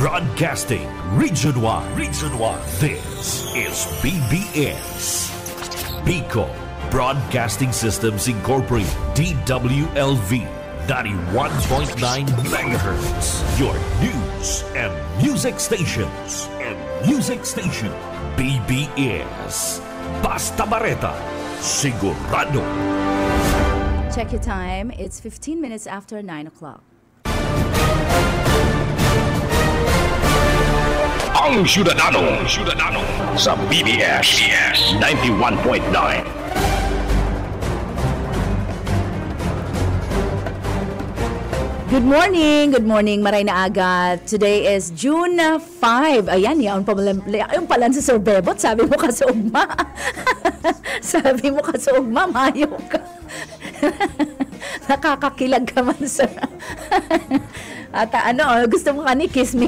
Broadcasting Region 1. Region 1. This is BBS. Bicol Broadcasting Systems Incorporated. DWLV. 91.9 megahertz. Your news and music stations. BBS. Basta Bareta. Sigurado. Check your time. It's 15 minutes after 9 o'clock. Ang Syudadano sa BBS 91.9. Good morning, maray na aga. Today is June 5. Ayan, yaon pa yung palan sa Sir Bebot. Sabi mo ka sa ugma. Sabi mo ka sa ugma, mayo ka. Nakakakilag ka man, sir. At gusto mo ka ni kiss me.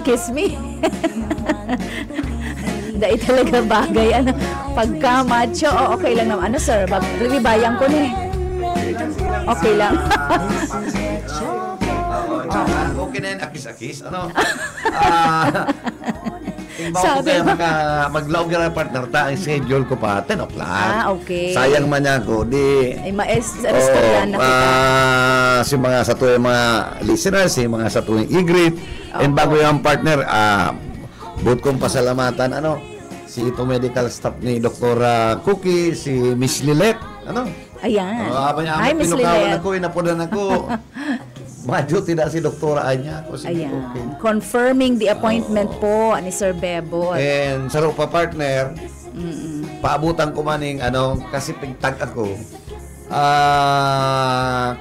Dahil talaga bagay. Pagka macho, okay lang naman. Sir, libayang ko ni. Okay lang. Okay na yan, akis-akis. Sabi ko mag-log na partner ta, ang schedule ko pa 10 o'clock. Okay. Sayang man niya ko. Ay, restaurant na kita. Si mga sa tuwing mga listeners, si mga sa tuwing i-greet. And bago yung partner, buot kong pasalamatan, si ito medical staff ni Dr. Cookie, si Miss Lilet, Ayan. Hi, Miss Lilet. Inapunan ako. Madyo, tidak si Doktora Anya. Ayan. Confirming the appointment po ni Sir Bebot. And sa pa partner, paabutan ko maning, kasi pigtag ako.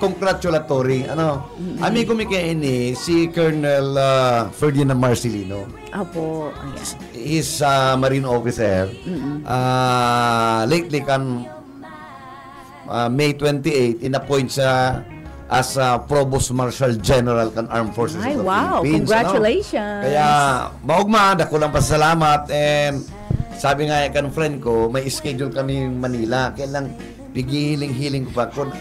Congratulatory, Ami ko ini si Colonel Ferdinand Marcelino. Apo, ayan. He's a Marine officer. Lately kan May 28, in-appoint sa as Provost Marshal General kan Armed Forces of the Philippines. Congratulations. Kaya, maugma, dako lang pasalamat. And sabi nga kan friend ko, may schedule kami in Manila. Kaya lang, pigihiling-hiling ko pa. Kung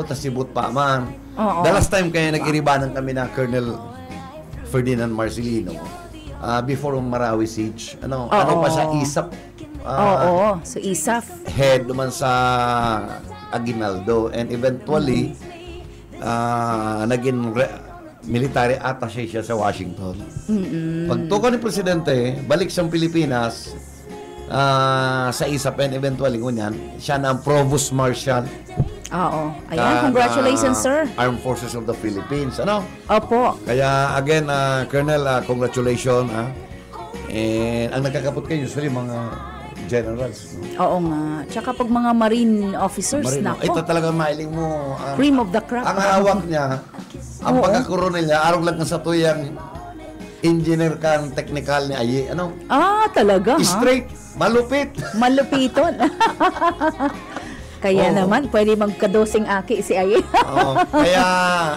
tasibot pa man. The last time kaya nag-iribanan kami na Colonel Ferdinand Marcelino before Marawi Siege. Pa sa ISAF? So ISAF. Head naman sa Aguinaldo. And eventually, naging military attaché siya sa Washington. Pagtuko ni Presidente, balik sa Pilipinas sa ISAF, and eventually ngunyan, siya na ang Provost Marshal. Ayan, congratulations, sir. Armed Forces of the Philippines. Opo. Kaya again, Colonel, congratulations. And ang nagkakapot kayo, usually mga generals. Oo nga. Tsaka pag mga marine officers, nako. Ito talaga mailing mo. Cream of the crop. Ang hawak niya, ang pagkakoronel niya, arog lang sa tuyang engineer kan technical ni Aye. Talaga, Straight. Malupit. Malupiton. Kaya naman, pwede magkadosing aki si Aye. Kaya,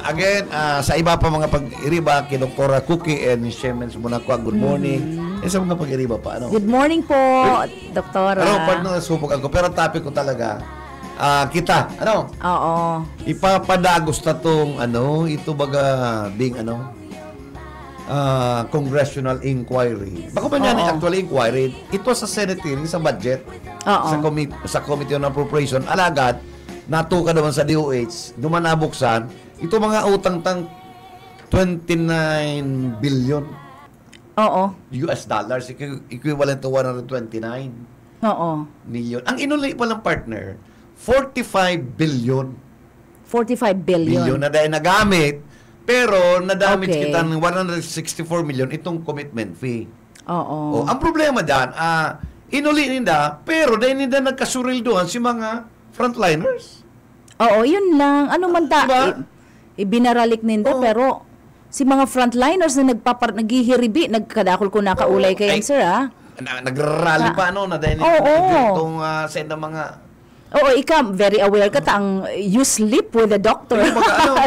again, sa iba pa mga pag-iriba, kay Dr. Cookie and Siemens muna ko, good morning. Sa mga pag-iriba pa, Good morning po, Doktora. Partner, nasubok ako. Pero topic ko talaga, kita, Oo. ipapadagos na tong, ito baga, being, congressional inquiry. Bako ba niyan actually inquiry? Ito sa Senate hearing, sa budget, sa Committee on Appropriation, alagad, natuka naman sa DOH, dumanabuksan, ito mga utang tang 29 billion US dollars, equivalent to 129 million. Ang inulay palang partner, 45 billion. 45 billion Na dahil nagamit, pero na-damage kita ng 164 million itong commitment fee. Ang problema dyan, inuli nila, pero dahil nila nagkasurildohan si mga frontliners. Yun lang. Ano man ibinaralik ninda, pero si mga frontliners na naghihiribi, nagkadakol ko nakaulay kayo, sir, Nagrarally pa, na dahil itong send ng mga... ikaw, very aware ka you sleep with a doctor.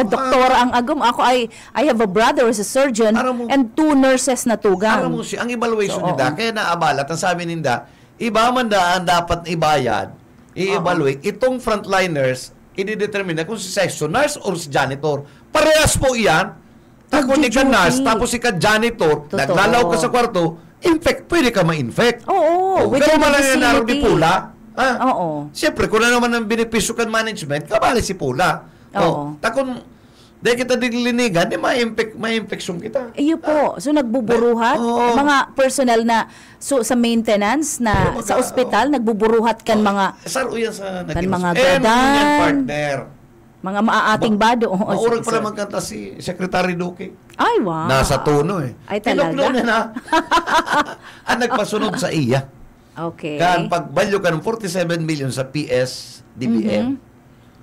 Doktor ang agum. Ako, I have a brother who's a surgeon and 2 nurses na tugang. Ang evaluation nila, kaya naabalat, ang sabi nila, iba man daan dapat ibayad, i-evaluate, itong frontliners, i-determine na kung si section nurse or si janitor. Parehas po iyan, Tako ni ka Nagjo-duty. nurse, tapos si ka janitor, Totoo. naglalaw ka sa kwarto, pwede ka ma-infect. Oo, Pero within the malang yan naroon ni vicinity. Pula. Oo. Siyempre, kung ano naman ang benepisyo kan management, kabali si Pula. Oo. Takon, dahil kita dilinigan, ma-infection kita. Iyo po. So nagbuburuhat Oo. mga personnel na sa maintenance na Oo, sa ospital nagbuburuhat kan mga Saro yan sa Kan mga And gadan. yan, partner. maaating bado. Maurag sige, pala sir. magkanta si Secretary Duque. Ay, wow. Nasa tono eh. Ay, talaga? Tinuklo niya na. Ang nagpasunod sa iya. Okay. Kan pagbalyo ka ng 47 million sa PS-DBM.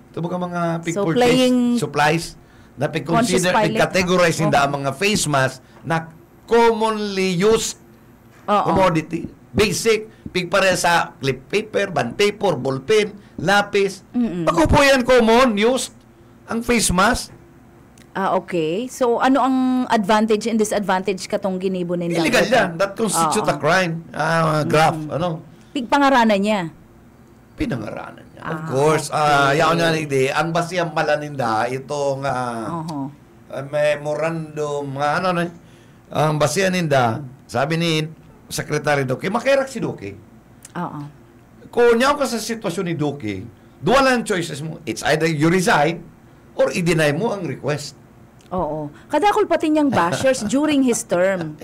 Ito mga So, purchase playing supplies na conscious pag-consider, pilot. categorize Oo. ang mga face mask na commonly used Oo. commodity. Basic, pigpare sa clip paper, bond paper, ballpen, lapis. Ako po yan common used ang face mask. Okay. So, ano ang advantage and disadvantage katong ginibo ninyo? Illegal yan. That constitute a crime. Graph. Ano? Pigpangaranan niya. Pinangaranan niya. Of course. Yaon nga hindi. Ang basiyang pala ninda, itong Oho. memorandum, ang basihan ninda, sabi ni Secretary Duque, makirak si Duque. Oo. Kung niyaw ka sa sitwasyon ni Duque, duwa lang ang choices mo. It's either you resign or i-deny mo ang request. Oo. Kadakol pati niyang bashers during his term.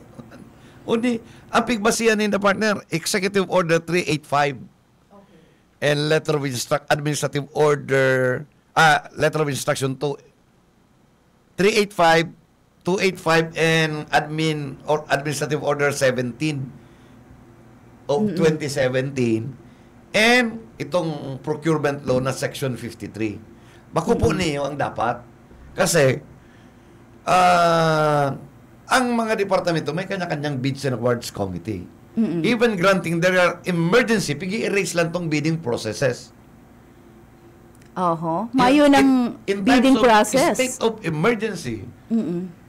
Undi, ang pigbasihan ninda, partner, Executive Order 385 and Letter of Administrative Order, Letter of Instruction 385, 285, and Administrative Order 17 of 2017, and itong procurement law na Section 53. Makupo niyo ang dapat. Kasi, ang mga departamento may kanya-kanyang bids and awards committee. Even granting there are emergency, pigi-erase lang tong bidding processes. Oho. Mayo ng In bidding times of process. state of emergency,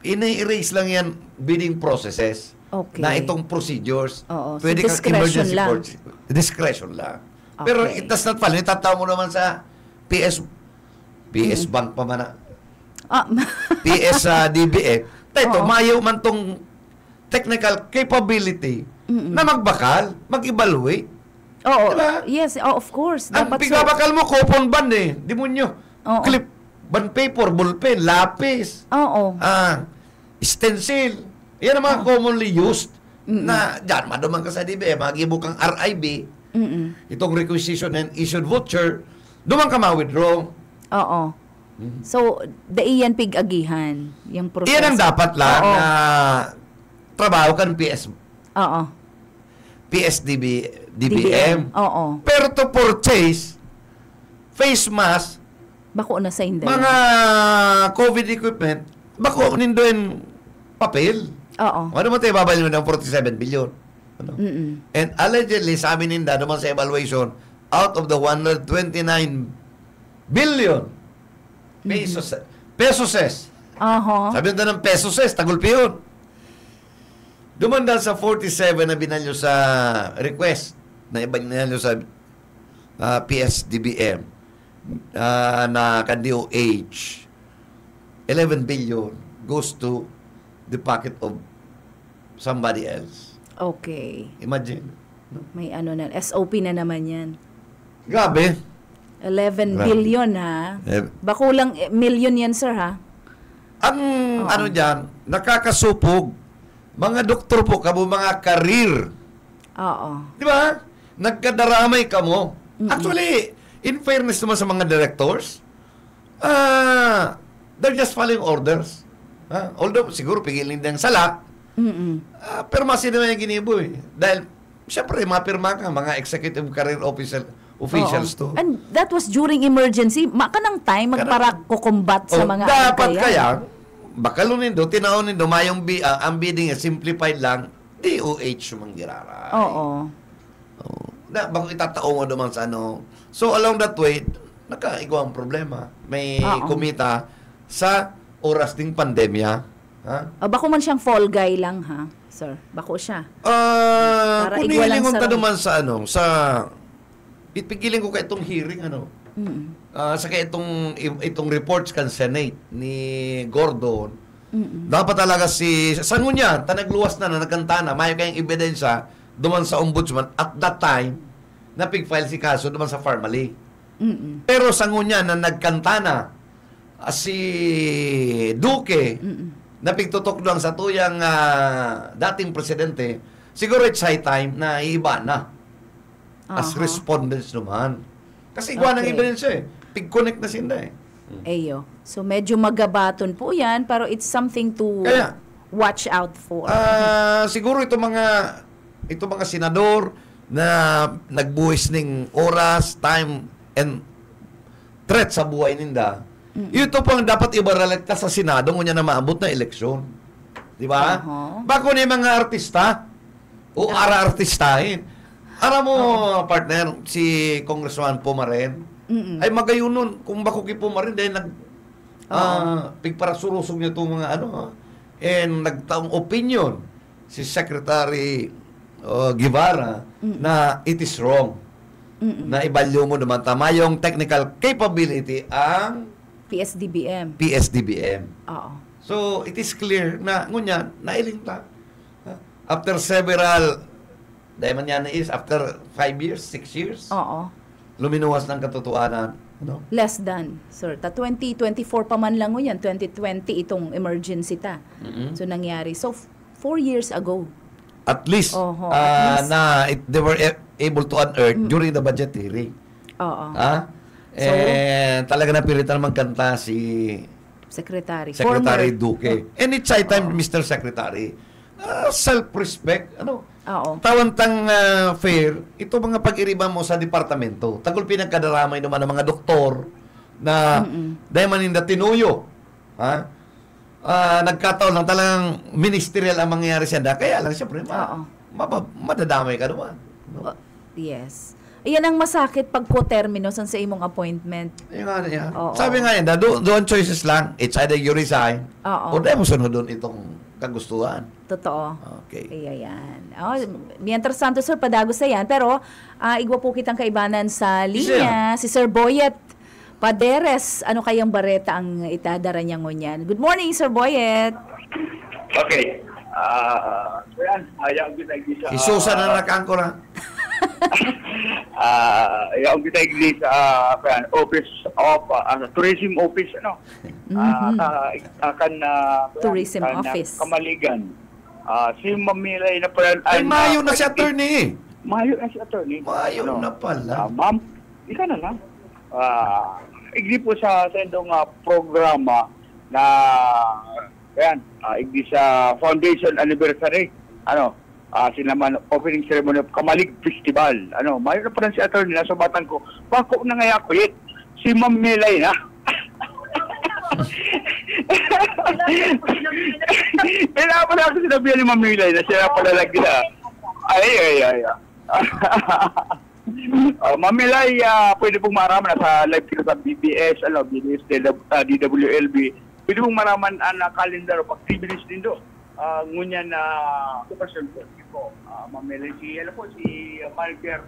ina-erase lang yan bidding processes Okay. na itong procedures. Oo. So, Pwede kang discretion emergency lang. discretion lang. Pero Okay. it does not fall. Itataw mo naman sa PS Bank pa man na. PS DBM. Ito, mayo man tong technical capability na magbakal, mag-evaluate. Oo. Diba? Yes, of course. Ang Dapat pigabakal mo, coupon band eh. Demonyo. Oo. Clip, band paper, ballpen, lapis, Oo. stencil. Yan ang mga commonly used na dyan, maduman ka sa DBM, mag-ibo kang RIB, itong requisition and issued voucher, duman ka ma-withdraw. Oo. So, daiyan pig-agihan yung proseso. Yan ang dapat lang Oo. na trabaho kan Oo. DBM. Oo. Pero to purchase face mask, Bako na sa hindi. mga COVID equipment, bako nindoin papel. Oo. Ano mo tayo babalik mo ng 47 billion? Ano? And allegedly, sabi ninda naman sa evaluation, out of the 129 billion pesos. Oho. Sabi nila ng pesos, tagulpi yun. Dumanda sa 47 na binalyo sa request na ibinalyo sa PSDBM na ka-DOH. 11 billion goes to the pocket of somebody else. Okay. Imagine. May ano na, SOP na naman yan. Grabe. 11 Grabe. billion ha. Bako lang million yan sir ha. Ang ano dyan, nakakasupog. Mga doktor po, kamo mga karir. Oo. Di ba? Nagkadaramay ka mo. Actually, in fairness naman sa mga directors, they're just following orders. Although, siguro pigilin din sala, pero masin naman yung ginibo eh. Dahil, syempre, mapirma ka, mga executive career officials to. And that was during emergency. Maka ng time magpara kukumbat sa mga dapat ano kaya, bakalunin do, tinaonin do, mayong ang bidding simplified lang, DOH manggirara. Oo. Bako itatao mo naman sa ano. So, along that way, nakaigwa ang problema. May kumita sa oras ding pandemya. Ha? Bako man siyang fall guy lang ha, sir. Bako siya. Kung igwalang nihiling ko sa- naman sa ano, sa pipigiling ko ka itong hearing ano. Sa kaya itong reports kan Senate ni Gordon Dapat talaga sa ngunya, tanagluwas na nagkanta na, may kayong ebidensya duman sa ombudsman at that time na pig-file si kaso duman sa Farmally. Pero sa ngunya na nagkanta na si Duque na pigtutok lang sa tuyang dating presidente, siguro it's high time na iba na as respondents naman. Kasi iguan ng ebidensya pig-connect na sila Eyo. So medyo magabaton po 'yan, pero it's something to watch out for. Siguro ito mga senador na nagbuhis ning oras, time and threat sa buhay ninda. Ito po ang dapat ibaralekta sa Senado ngunya na maabot na eleksyon. Di ba? Bako ni mga artista o ara-artistahin. Ara mo, partner, si Congressman Pumaren, ay magayunon kung bako ki Pumaren dahil pigparasurusog niya itong mga and nagtaong opinion si Secretary Guevara na it is wrong. Na ibalyo mo naman tama yung technical capability ang PSDBM. Oo. So, it is clear na ngunya, nailing ta. After several, dahil man yan is, after 5 years, 6 years, luminuwas ng katotohanan. Less than, sir. 2024 pa man lang yan. 2020 itong emergency ta. So, nangyari. So, 4 years ago. At least, they were able to unearth during the budget hearing. Talaga napilitan magkanta si Secretary Duque. And it's high time, Mr. Secretary, self-respect, tawantang fair, ito mga pag-iriba mo sa departamento. Tagol pinagkadaramay naman ng mga doktor na dahil maninda tinuyo. Nagkataon lang talagang ministerial ang mangyayari siya. Kaya lang, siyempre, madadamay ka naman. Yes. Iyan ang masakit pag co-termino sa imong appointment. Sabi nga yan, doon choices lang. It's either you resign o dahil mo sunod doon itong kagustuhan. Totoo. Okay. Ayan. Mientras tanto, sir, padago sa yan. Pero, igwa po kitang kaibanan sa linya. Si Sir Boyet Paderes. Ano kayang bareta ang itadara niya ngunyan? Good morning, Sir Boyet. Okay. Ayaw kita isa. Isusa na nakangko na. Ayaw kita sa Office of Tourism Office, Tourism Office. Kamaligan. Si Mamilay na pala. Ay, mayo na si attorney. Mayo na si attorney. Mayo na pala. Ma'am, ika na lang. Igli po sa sendong programa na igli sa Foundation Anniversary. Sinaman opening ceremony of Kamalig Festival. Mayo na pala si attorney na subatan ko. Bako na nga ako si Ma'am Milay na. Kaya pala ako sinabihan ni Ma'am Milay na siya pala lagi na. Ay. Ma'am Milay, pwede pong maraman sa live sa BBS, DWLB. Pwede pong maraman ang calendar of activities din doon. Ngunyan na person po, Ma'am Milay, si Malker,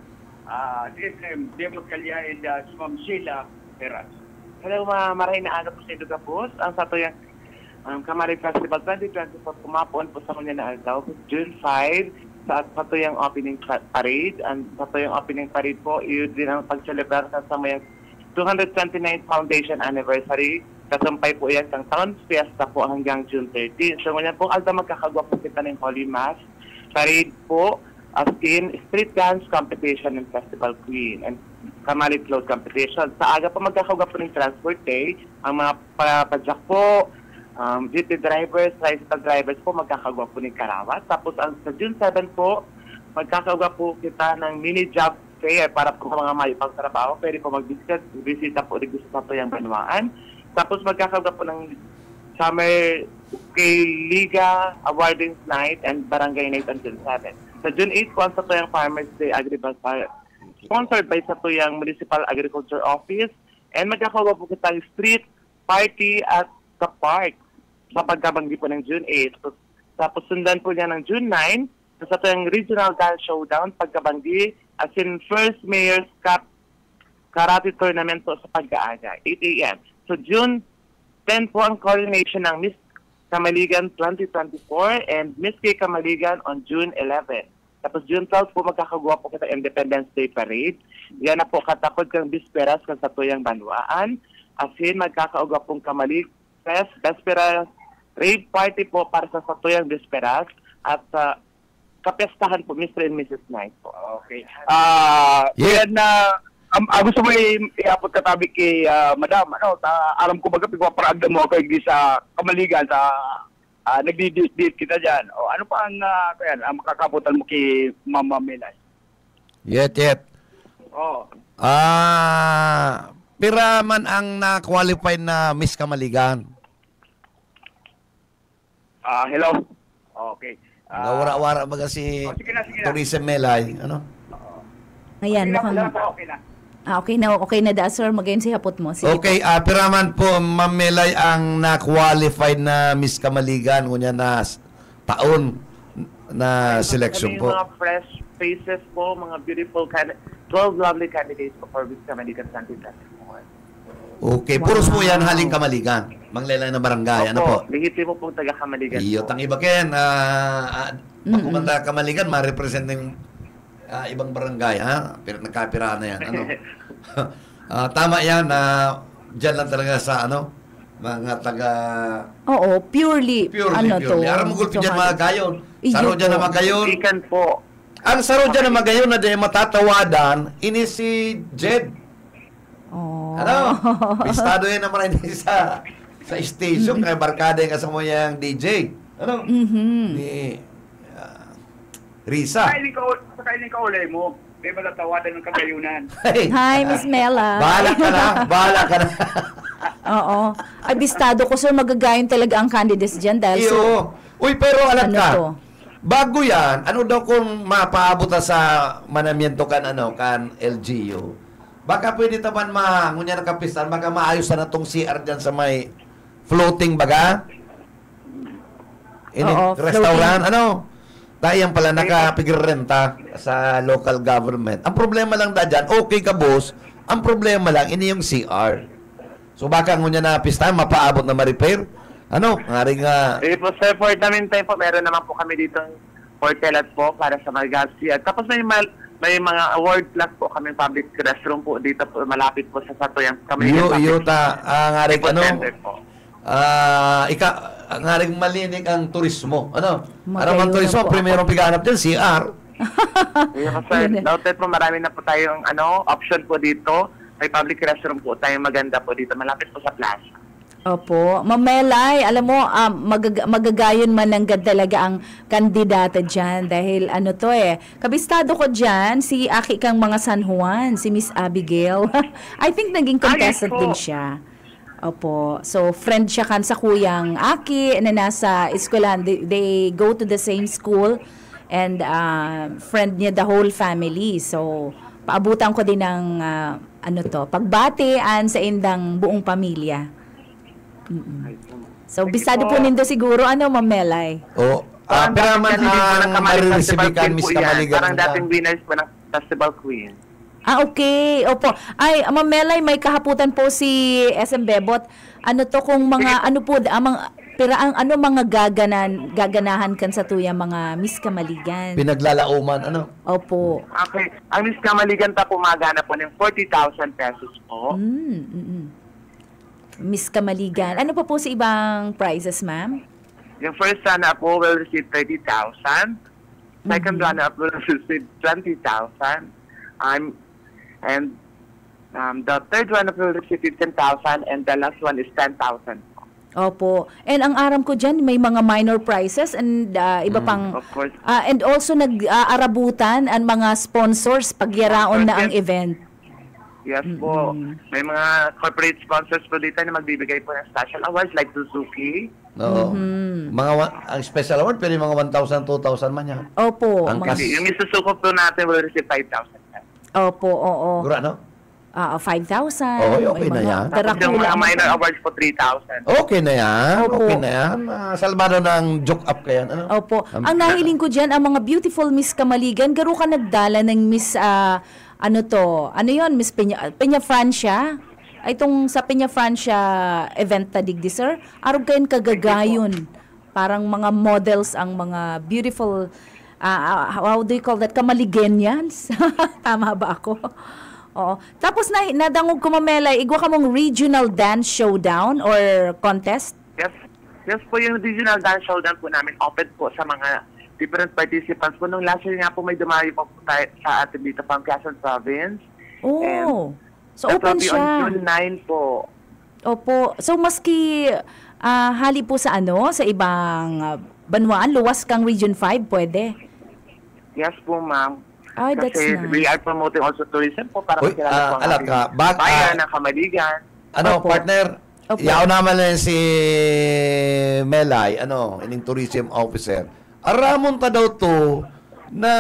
DSM, Demo Calya, and si Ma'am Sheila Peras. Hello, maray na po sa Educa Post. Ang sa ito yung Kamalig Festival 2024 kumapon po sa kanya na aldaw, June 5, sa ito yung opening parade. And sa ito yung opening parade po, yun din ang pag-celebrate sa mayang 229th Foundation Anniversary. Kasumpay po yan ng Town Fiesta po hanggang June 30. So ngayon po, alda magkakagwa po kita ng Holy Mass. Parade po, as in street dance competition and festival queen and Kamalig float competition. Sa aga po magkakagwa po ng Transport Day. Ang mga padyak po, jeepney drivers, tricycle drivers po magkakagwa po ng Karawat. Tapos sa June 7 po, magkakagwa po kita ng mini job fair para po mga may pagtrabaho. Pwede po mag-visita po po yung Banwaan. Tapos magkakagwa po ng Summer Liga Awarding Night and Barangay Night on June 7. Sa June 8 po, sa yung Farmers Day Agriculture sponsored by sa yung Municipal Agriculture Office, and magkakawa po kitang street party at the park sa pagkabanggi po ng June 8. Tapos sundan po niya ng June 9 sa yung Regional Dance Showdown pagkabanggi as in First Mayor's Cup Karate Tournament po sa pag-aaga, 8 a.m. So June 10 po ang coronation ng Miss Kamaligan 2024 and Miss K Kamaligan on June 11. Tapos June 12 po magkakagawa po kita Independence Day Parade. Yan na po katakod kang bisperas kang sa tuyang banwaan. Asin magkakauga pong Kamalig Fest, Bisperas Rave Party po para sa tuyang bisperas at kapestahan po Mr. and Mrs. Knight po. Okay. Yeah. Yan na gusto mo iapot katabi kay Madam, alam ko baga pigwaparagda mo kay sa Kamaligan sa nagdi-date kita dyan. O ano pa ang makakabutan mo kay Mama Melay? Yet. Oh. Pira man ang na-qualify na Miss Kamaligan. Hello. Okay. Nawara-wara baga si sige na. Tourism Melay. Ano? Ayan, mukhang... Okay na. Okay na da, sir. Magayon si hapot mo. Sige Okay, piraman po, Ma'am Melay ang na-qualified na Miss Kamaligan, kunya na taon na selection po. Mga fresh faces po, mga beautiful 12 lovely candidates po for Miss Kamaligan 2024. Okay, puros po yan haling Kamaligan. Manglelay na barangay, ano po? Lehitimo pong taga Kamaligan Iyo, po. tang iba ken, pagkumanda Kamaligan, ma-represent ng ibang barangay, ha? Pero nagkapiraan na yan, ano? Tama yan, dyan lang talaga sa, mga taga... Oo, purely. Aram mo gulpi dyan mga gayon. Saro dyan na mga gayon. Ikan po. Ang saro dyan na mga gayon na di matatawadan, ini si Jed. Oh. Pistado yan naman rin sa station, kaya barkada yung kasama yung DJ. Ni Risa. Kakainin ka ulay mo. May malatawadan ng kagayunan. Hi, Miss Mela. Bahala ka na. Oo. Ay, bistado ko, sir, magagayon talaga ang candidates dyan dahil Iyo. Uy, pero alam Ano ka, to? bago yan, ano daw kung mapaabot sa manamiento kan LGU, baka pwede taman ngunya nakapistan, baka maayos na itong CR dyan sa may floating baga? Restaurant, Tayang pala nakapigirrenta sa local government. Ang problema lang dyan, okay ka boss, ang problema lang, ini yung CR. So baka ngunya na pista, mapaabot na ma-repair. Ngaring Po sir, for the meantime po, meron naman po kami dito portelat po para sa mga CR. Tapos may mga award class po kami public restroom po dito po, malapit po sa Satuyang kami. Ngaring ngaring malinig ang turismo. Ang turismo, primerong piganap dyan, CR. Sir, noted po, marami na po tayong option po dito. May public restroom po tayong maganda po dito, malapit po sa plaza. Opo. Ma'am Melay, alam mo, magagayon man ng talaga ang kandidata dyan dahil kabistado ko dyan, si Aki kang mga San Juan, si Miss Abigail. I think naging contestant din siya. Opo. So, friend siya kan sa kuyang Aki na nasa eskwelahan. They go to the same school and friend niya the whole family. So, paabutan ko din ng pagbatian sa indang buong pamilya. So, bisado po nindo siguro, Ma'am Melay? Pero man ang mariresibikan, Miss Kamaligan. Parang dating winners po ng Festival Queen. Okay. Opo. Ay, Ma'am Melay, may kahaputan po si SM Bebot. Kung mga, mga gaganahan kan sa tuya mga Miss Kamaligan. Pinaglalauman, Opo. Okay. Ang Miss Kamaligan po magana po ng 40,000 pesos po. Miss Kamaligan. Ano pa po sa ibang prizes, ma'am? Yung first runner-up po will receive 30,000. Second runner-up will receive 20,000. And the third runner-up will receive 15,000 and the last one is 10,000. Opo. And ang aram ko dyan, may mga minor prizes and iba pang... Of course. And also nag-arabutan ang mga sponsors pagyaraon na ang event. Yes po. May mga corporate sponsors po dito na magbibigay po ng special awards like Suzuki. Oo. Ang special award, pero mga 1,000, 2,000 man yan. Opo. Yung Suzuki po natin will receive 5,000. Opo, oo. Gura, no? 5,000. Okay na yan. Tapos yung mga minor awards po 3,000. Okay na yan. Opo. Okay na yan. Salbado ng joke up ka yan. Opo. Ang nahiling ko dyan, ang mga beautiful Miss Kamaligan, garo ka nagdala ng Miss... Miss Peña Francia? Ay, itong sa Peña Francia event tadig di, sir. Arog kayo kagagayon. Parang mga models ang mga beautiful, how do you call that? Kamaligenians? Tama ba ako? Oo. Tapos nadangog ko Mamelay, igwa ka mong regional dance showdown or contest? Yes. Yes po, yung regional dance showdown po namin open po sa mga different participants po. Nung last year nga po may dumayo po tayo sa atin dito from Quezon Province. Oh. So That open will be siya. on June 9 po. Opo. So maski hali po sa sa ibang banwaan, luwas kang Region 5, pwede? Yes po, ma'am. Ay, that's Kasi nice. we are promoting also tourism po para Uy, makilala po ang alam ating ka, bayan ng Kamaligan. Opo. Partner? Opo. Yaw naman lang si Melay, ining tourism officer. Aramon ta daw to na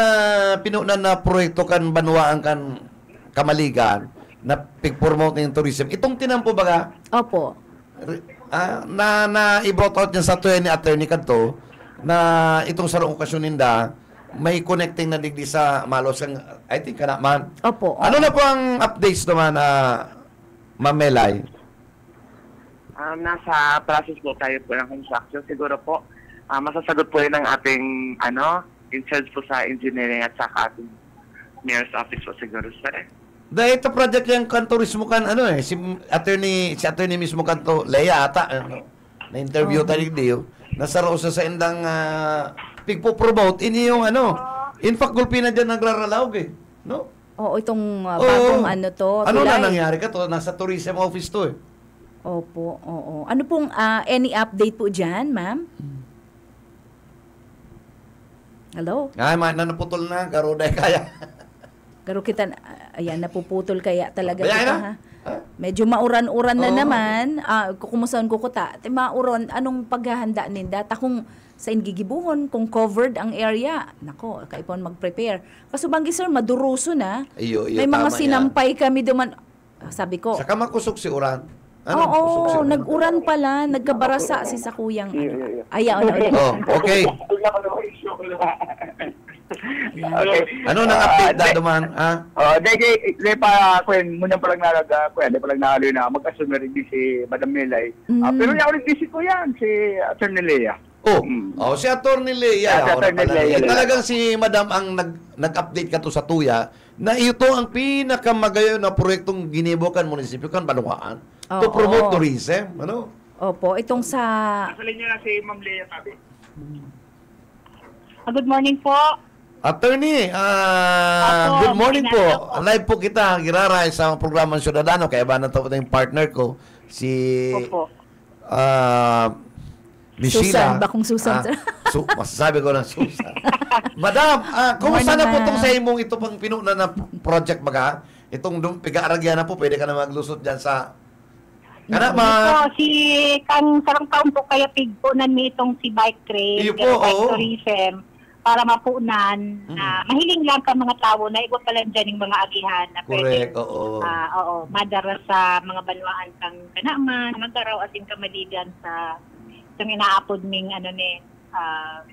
pinunan na proyekto kan banwaan kan Kamaligan na pig-promote ng tourism. Itong tinampo baga, Opo. na i-brought out niya sa tuya ni Attorney Kadto na itong sarong okasyon ninda may connecting na digdi sa Malos ang I think kana man. Opo. Ano na po ang updates naman Ma'am Melay? Nasa process po tayo po ng construction. Siguro po, masasagot po yun ng ating, in charge po sa engineering at saka ating mayor's office po siguro, sir. Dahil ito project yung kanturismo kan, si attorney mismo kanto, Leia ata, na-interview tayo digdi, nasa rosa sa indang pigpo-promote, ini yung in fact, gulpi na dyan nagraralawag no? Oo, itong bagong Ano tulay. na nangyari ka to? Nasa tourism office to Opo, oo. Ano pong any update po dyan, ma'am? Hello? Ay, naputol na, karoday kaya. Garo kita, ayan, napuputol kaya talaga Bayan kita, na? ha? Medyo mauran-uran na Oo. naman. Kukumusaon ko kuta. Mauron, anong paghahanda ninda? Takong sa ingigibuhon, kung covered ang area, nako, kaipon mag-prepare. Kasubanggi, sir, maduruso na. Iyo, May mga tama sinampay kami duman. Sabi ko, Saka makusok si Uran. oo, kusok si Uran? nag-uran pala, nagkabarasa si sa kuyang. Ayaw na ulit. Oh, okay. Ayan. Okay. Ano nang update na duman? Dahil pa, Kwen, muna pa lang nalaga, Kwen, di pa lang nahalo na, mag-assume rin di si Madam Melay. Pero yung ulit visit ko yan, si Atty. Lea. Si Atty. Lea. Si Atty. Lea. Talagang si Madam ang nag-update ka to sa tuya na ito ang pinakamagayon na proyektong ginibukan munisipyo kan Baluaan to Oo. promote tourism. Opo, itong sa... Nasalin niya na si Ma'am Lea sabi. Good morning po. Attorney, good morning po. Live po kita, giraray sa programang Ciudadano. Kaya ba na to yung partner ko, si Opo. Michila. Susan, bakong Susan. Masasabi ko ng Susan. Madam, kumusta na po Morning, itong sa imong ito pang pinuna na project baga? Itong piga-aragyan na po, pwede ka na maglusot dyan sa... Kana So, si kang sarang taon po kaya pigpunan mi itong si bike trail, Iyo po, bike oo. tourism, para mapunan na mahiling lang ka mga tao na iba pala dyan yung mga agihan na Correct, oo. oo, madara sa mga banwaan kang kanaman, magaraw ating kamaligan sa itong inaapod ming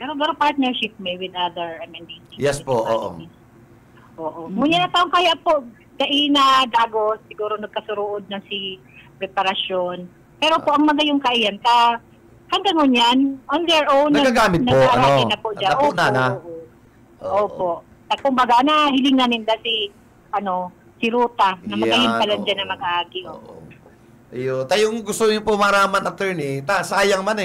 pero partnership may with other MNDC. Yes po, oo. Oo. Ngunyan na taong kaya po, kaina, dagos, siguro nagkasurood na si preparasyon. Pero po, ang magayong kaiyan, hanggang ngunyan, on their own, Nagagamit po, nag-aaralin na po dyan. napo na na. Opo. At kumbaga na, hiling na ninda si Ruta, na magayong pala dyan na mag-aagi. Oo. Iyo, tayong gusto niyo po maraman, attorney, sayang man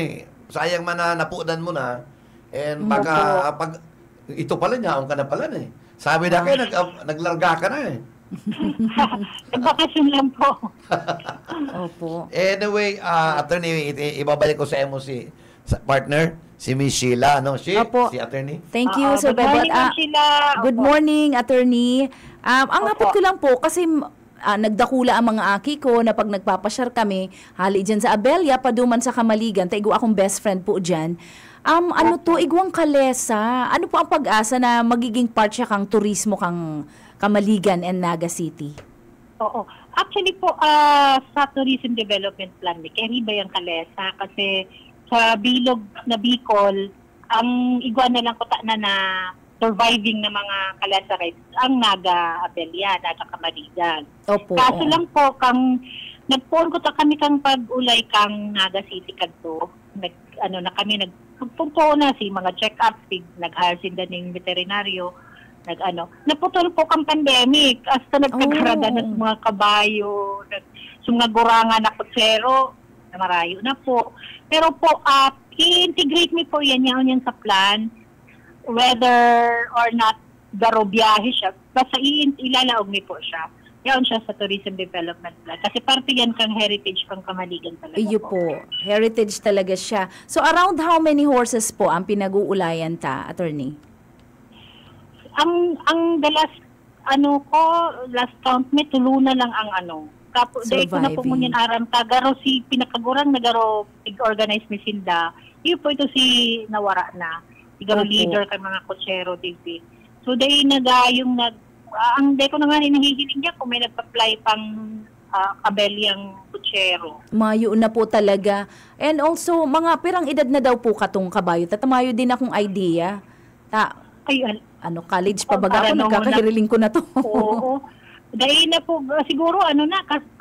sayang man na napunan mo na, and pag ito pala niya, ka na pala na Sabi na kayo, naglarga ka na Nagbakasyon lang po. Opo. Anyway, attorney, ibabalik ko sa mo si partner, si Miss Sheila, Si Opo. attorney. Thank you, Sir Good Bebot. morning, Ma'am Sheila. Good morning, attorney. Ang Opo. hapot ko lang po, kasi nagdakula ang mga aki ko na pag nagpapasyar kami, hali dyan sa Abelya, paduman sa Kamaligan, taigo akong best friend po dyan. Igwang kalesa, ano po ang pag-asa na magiging part siya kang turismo kang Kamaligan and Naga City? Oo. Actually po, sa Tourism Development Plan, carry ba yung kalesa? Kasi sa bilog na Bicol, ang igwa na lang kuta na surviving na mga kalesa rights, ang Naga Abelya, Naga Kamaligan. Opo. Kaso lang po, nagpuon ko ta kami kang pag-ulay kang Naga City kadto. Kami Pagpunto na si mga check-up, nag-hire sinda ng veterinaryo, naputol po kang pandemic, hasta nagkagarada ng mga kabayo, sumnagurangan na kutsero, na marayo na po. Pero po, i-integrate mi po yan sa plan, whether or not garo biyahe siya, basta ilalaog mi po siya. Yan siya sa Tourism Development Plan. Kasi parte yan kang heritage kang Kamaligan talaga po. Heritage talaga siya. So around how many horses po ang pinag-uulayan attorney? Ang the last count may tuluna lang ang dahil ko na po ngunyan aram garo si pinakagurang na garo organize mi sinda. Iyo po ito si nawara na. Igaro leader kay mga kutsero TV. So dahil ang day ko na nga hinihiling niya kung may nagpa-apply pang kabelyang kutsero. Mayo na po talaga. And also, mga pirang edad na daw po katong kabayo. Tatamayo din akong idea. College pa baga ako, nagkakahiriling ko na to. Oo. Dahil na po, siguro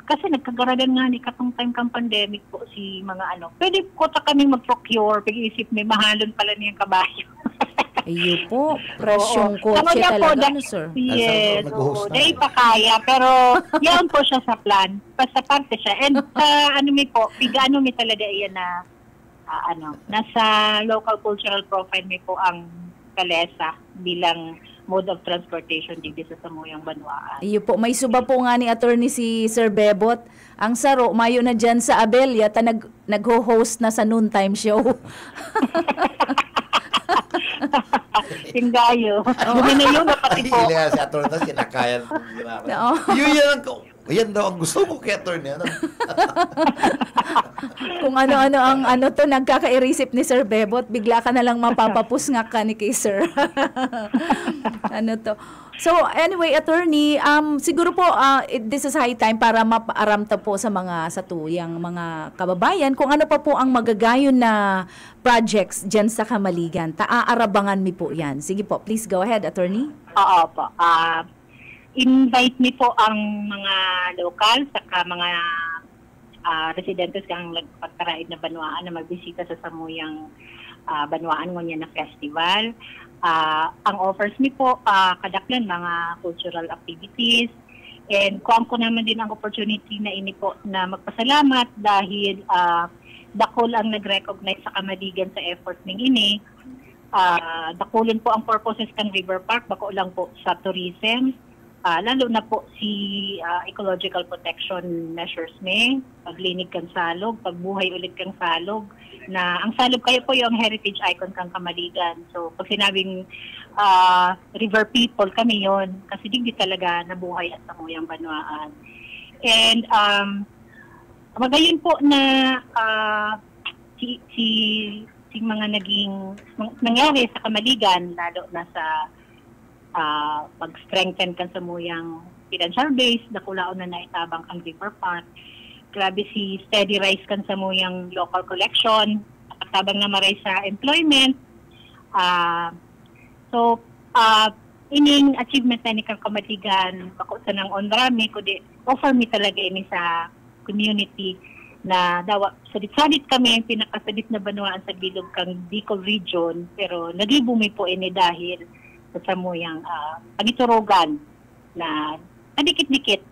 kasi nagkagaradan nga ni katong time kang pandemic po si mga Pwede ko kami mag-procure, pag-iisip may mahalon pala niyang kabayo. Ayun po, presyong kotse talaga, sir? Yes, dahil pa kaya, pero yan po siya sa plan. Basta parte siya. And may talaga iyan na, nasa local cultural profile may po ang kalesa bilang mode of transportation dito sa Samuyang Banwaan. Iyo po, may suba po nga ni attorney si Sir Bebot. Ang saro, mayo na dyan sa Abel, yata nag-ho-host na sa noontime show. Yung gayo. Yun na pati po. Si attorney na sinakayan. Yan daw ang gusto ko kay attorney. Kung ano-ano ang nagkakairisip ni Sir Bebot, bigla ka na lang mapapapus nga ka ni kay Sir. So anyway, attorney, siguro po this is high time para mapaaramta po sa tuyang mga kababayan kung ano pa po ang magagayon na projects dyan sa Kamaligan. Aarabangan mi po yan. Sige po, please go ahead, attorney. Oo po. Invite mi po ang mga local saka mga residentes kang nagpagkaraid na Banwaan na magbisita sa Samuyang Banwaan ngunyan na festival. Ang offers mi po kadaklan mga cultural activities, and kuang ko naman din ang opportunity na ini po na magpasalamat dahil dakol ang nag-recognize sa Kamaligan sa effort ning ini. Dakulin po ang purposes ng River Park, bako lang po sa tourism, lalo na po si ecological protection measures paglinig kang salog, pagbuhay ulit kang salog, na ang salog kayo po yung heritage icon kang Kamaligan. So pag sinabing river people, kami yon kasi di talaga nabuhay at Samuyang Banwaan. And magayon po na si mga nangyari sa Kamaligan, lalo na sa pag-strengthen kan Samuyang financial base, nakulaon na naitabang ang River Park. Grabe si steady rise kan Samuyang local collection, tabang na maray sa employment. Ining achievement na ni kang Kamaligan, bako sa nang onrami, kundi offer mi talaga ini sa community na dawa sadit-sadit kami ang pinakasadit na Banwaan sa bilog kang Bicol region, pero nagibumi po ini dahil sa Samuyang pagiturugan na nadikit-dikit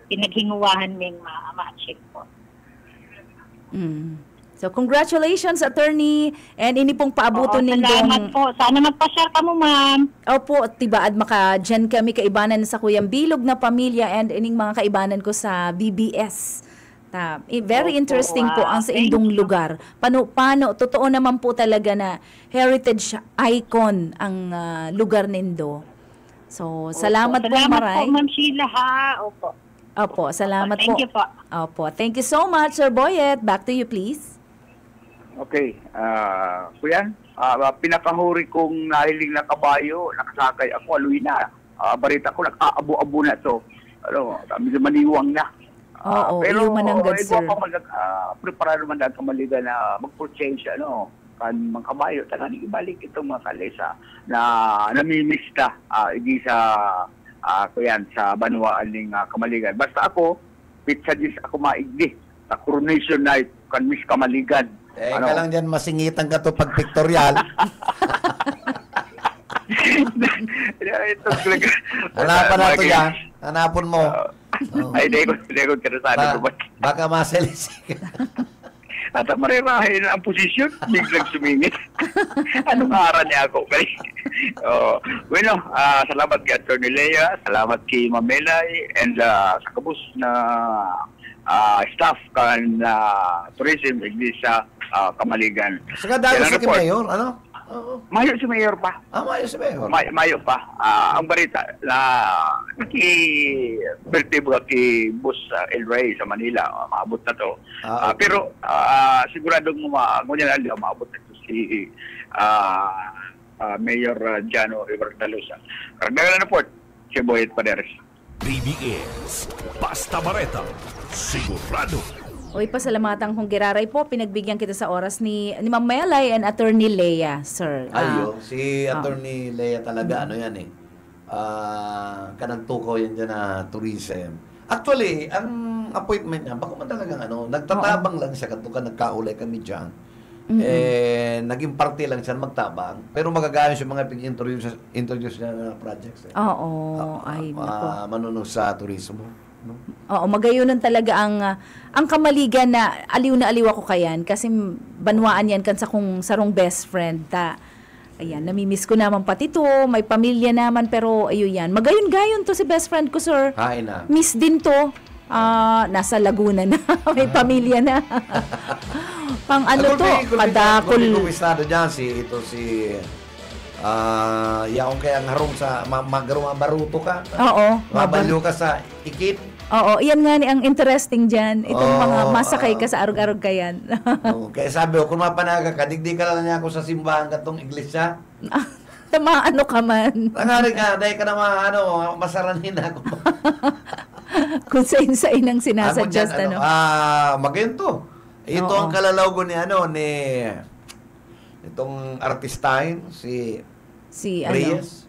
pinaghinguwahan ming ma-achieve po. So congratulations, attorney, and ini pong paabuto nindong... Salamat po. Sana magpa-share ka mo, ma'am. Opo, tibaad dyan kami kaibanan sa Kuyang Bilog na pamilya and ining mga kaibanan ko sa BBS. Very interesting po ang sa indong lugar. Paano, totoo naman po talaga na heritage icon ang lugar nindo. So, salamat po, maray. Salamat po, Ma'am Sheila, ha? Opo, salamat po. Thank you po. Opo, thank you so much, Sir Boyet. Back to you, please. Okay. Kuya, pinakahuri kong nahiling na kabayo, nakasakay ako, aluin na. Barita ko, nag-aabo-abo na to. Sabi na maniwang na. Oo, pero mananggad, sir. Prepara naman na Kamaligan na mag-purchase, kan mga kabayo, talagang ibalik itong mga kalesa na namimiss na hindi sa sa Banwaan ng Kamaligan. Basta ako, pizza dis ako maigdi sa coronation night kan Miss Kamaligan. Ka lang dyan, masingitan ka to pag pictorial. Ito talaga. Hanapan nato yan. Hanapon mo. Ay, hindi ko kinasabi ko ba? Baka maselisi ka. At marirahin ang posisyon, biglang sumingit. Anong aral niya ako? Bueno, salamat kay Atty. Lea, salamat kay Mamelay, and sa kabus na staff kan tourism Iglesia Kamaligan. Saka dahil sa Mayor, ano? Mayo si Mayor pa. Mayo si Mayor. Mayo pa. Ang balita na birthday ba kay Boss El Rey sa Manila, maabot na to. Pero siguradong ngunyan na maabot na to si Mayor Jano Ibartalosa. Karagdagan na po, si Boyet Paderes. BBS Basta Bareta, sigurado. Oy, pasalamatan kong giraray po. Pinagbigyan kita sa oras ni Ma'am Melay and Attorney Lea, sir. Si Attorney Lea talaga, ano yan eh. Kanagtuko yan dyan na tourism. Actually, ang appointment niya, baka man talagang nagtatabang lang siya kanto nagkaulay kami dyan. Naging party lang siya magtabang. Pero magagayos yung mga pig-introduce niya na projects. Ay, nako. Manunong sa turismo. No? Oo, magayunan talaga ang Kamaligan na aliw ako kayan kasi banwaan yan kan sa kong sarong best friend ta. Ayan, namimiss ko naman pati to, may pamilya naman pero ayun yan. Magayon-gayon to si best friend ko, sir. Hain na. Miss din to. Nasa Laguna na, may pamilya na. Pang padakol. Kulpi dyan si yaong kaya harong sa magarong baruto ka. Oo. Mabalyo ka sa ikit. Oo, iyan nga ni ang interesting dyan. Itong mga masakay ka sa arog-arog kayan. Kaya sabi ko, kung mapanaga ka, digdi ka lang niya ako sa simbahan katong iglesia. Ano ka man. Nangarig ka, dahil ka naman, masaranin ako. Kung sain-sain ang sinasuggest, magayon to. Ito ang kalalawgo ni itong artistain, si Reyes.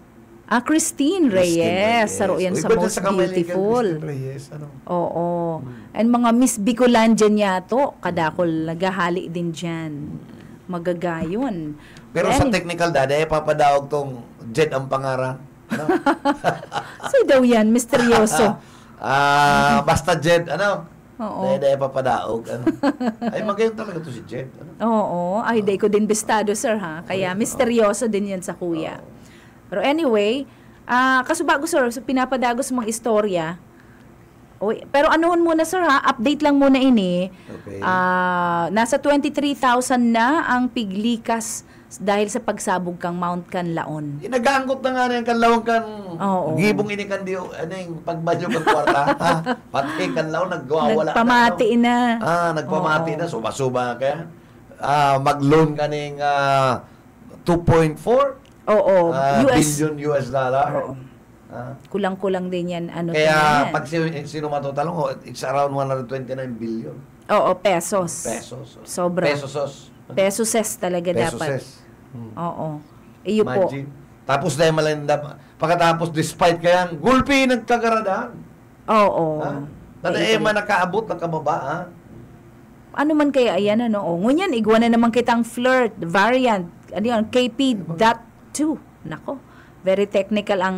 Christine Reyes. Saro yan sa Most Beautiful. Reyes, Oo. And mga Miss Bicolandia niya to, kadakol naghahali din dyan. Magagayon. Pero sa technical papadaog tong Jed ang pangaran. So daw yan, misteryoso. Basta Jed, Oo. Dahil papadaog. Ay, magayon talaga to si Jed. Oo. Ay, day ko din bestado, sir, ha? Kaya misteryoso din yan sa kuya. Pero anyway, kasubago, sir, so pinapadagos mong istorya. Pero anuhon muna, sir, ha? Update lang muna ini. Okay. Nasa 23,000 na ang piglikas dahil sa pagsabog kang Mount Canlaon. Inagaanggot na nga rin kanlawang kan gibong ini kan diyo yung pagbanyo kan kwarta. Pati kanlaw nagwawala. Nagpamati na. Nagpamati na. Suba-suba kaya. Mag-loan ka ng 2.4 billion US dollar. Kulang-kulang din yan. Kaya pag sino matotalong, it's around 129 billion. Oo, pesos. Sobra. Pesos talaga dapat. Oo. Iyo po. Tapos dahil malinda, pagkatapos despite kaya, gulpi nagkagaradaan. Oo. Man nakaabot, nakababa, Ano man kaya ayan, ngunyan, igwa na naman kitang flirt, variant, KP.2. Nako, very technical ang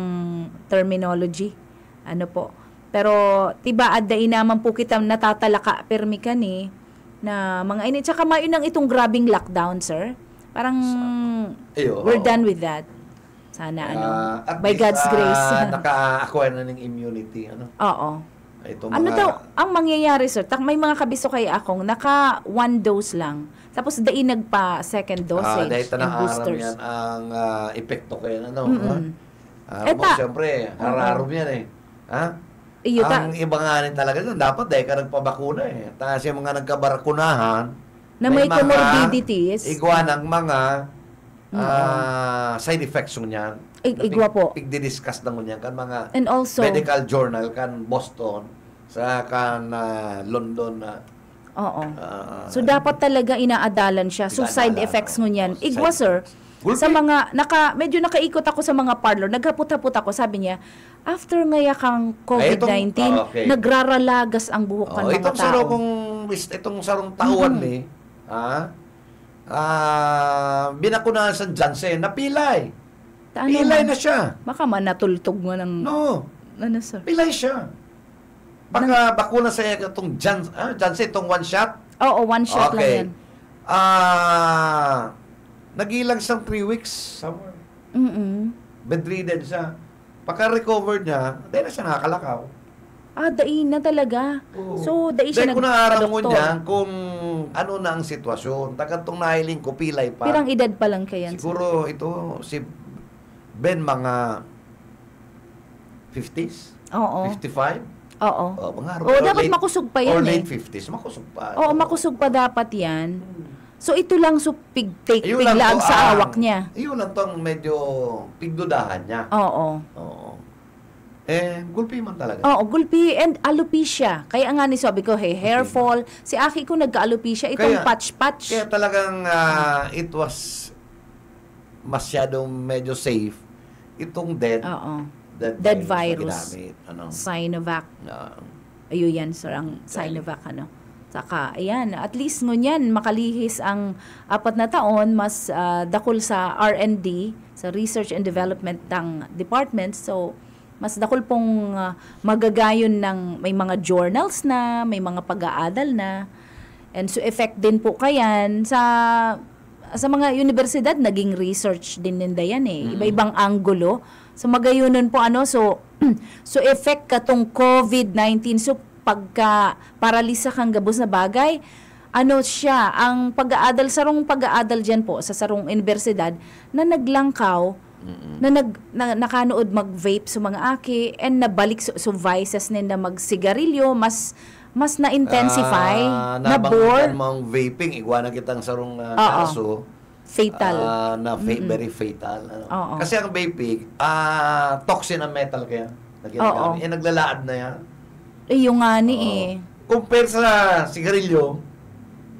terminology. Pero, tiba, adday naman po kita natatalaka, permi ka ni, na mga ini. Tsaka mayon ang itong grabing lockdown, sir. Parang we're done with that. Sana by God's grace. Naka-acquire na ng immunity. Oo. Daw ang mangyayari, sir? May mga kabiso kay akong naka 1 dose lang. Tapos dai nagpa second dosage and boosters. Yan ang epekto kaya siyempre, hararom yan eh. Ang iba nga rin talaga dyan, dapat dahil ka nagpabakuna eh. Tapos yung mga nagkabarakunahan, na may comorbidities, igwa ng mga side effects niyan. Igwa po. Pigdi-discuss na niyan kan mga and also, medical journal kan Boston sa kan London na so dapat talaga inaadalan siya. So side effects niyan. Igwa, sir. Sa mga medyo nakaikot ako sa mga parlor, naghapot-hapot ako, sabi niya, after ngaya kang COVID-19, nagraralagas ang buhok kan mga tao. Itong sarong taon binakunahan sa Janssen, napilay. Ano Pilay man? na siya. Baka man natultog mo ng... No, Ano, sir? pilay siya. Baka bakuna sa itong Janssen, itong one shot. Oo, one shot lang yan. Nagilang siyang 3 weeks somewhere. Mm-mm. Bedridden siya. Pagka-recover niya, dahil na siya nakakalakaw. Daig na talaga. Oo. So, daig siya Dahil kung naaram mo nagpa-doktor. niya kung ano na ang sitwasyon. Tagatong nahiling ko, pilay pa. Pirang edad pa lang kayan. Siguro ito, si Ben, mga 50s? Oo. 55? Oo. Mga Dapat makusog pa yan or eh. late 50s, makusog pa. Oo, makusog pa dapat yan. So, ito lang Ayun lang piglaan to, sa awak niya. Ayun lang to ang medyo pigdudahan niya. Oo. Oo. Gulpi man talaga. Oo, gulpi and alopecia. Kaya nga ni sabi ko, hair fall. Si Aki ko nagka-alopecia. Itong Kaya- patch-patch. Kaya talagang it was masyadong medyo safe. Itong Oo. Dead na virus. ginamit. Sinovac. Ah, Ayun yan, sir, ang Sinovac, Saka, ayan, at least ngunyan, makalihis ang 4 na taon, mas dakol sa R&D, sa Research and Development ng department. So, mas dakol pong magagayon ng may mga journals na, may mga pag-aadal na. And so, effect din po kayan sa mga universidad, naging research din ninda yan eh. Iba-ibang anggulo. So, magayunan po so effect katong COVID-19. So, pagka paralisa kang gabos na bagay, siya, ang pag-aadal, sarong pag-aadal dyan po, sa sarong universidad, na naglangkaw, na nakanood mag-vape sa mga aki, and nabalik so vices nila mag-sigarilyo, mas na-intensify, na Nabanggitan bored, mo ang vaping, iguana kitang sarong Oo. kaso. fatal. Very fatal. Oo. Kasi ang vaping, toxin ang metal kaya. Oo. Naglalaad na yan. Yung nga ni eh. Compare sa sigarilyo,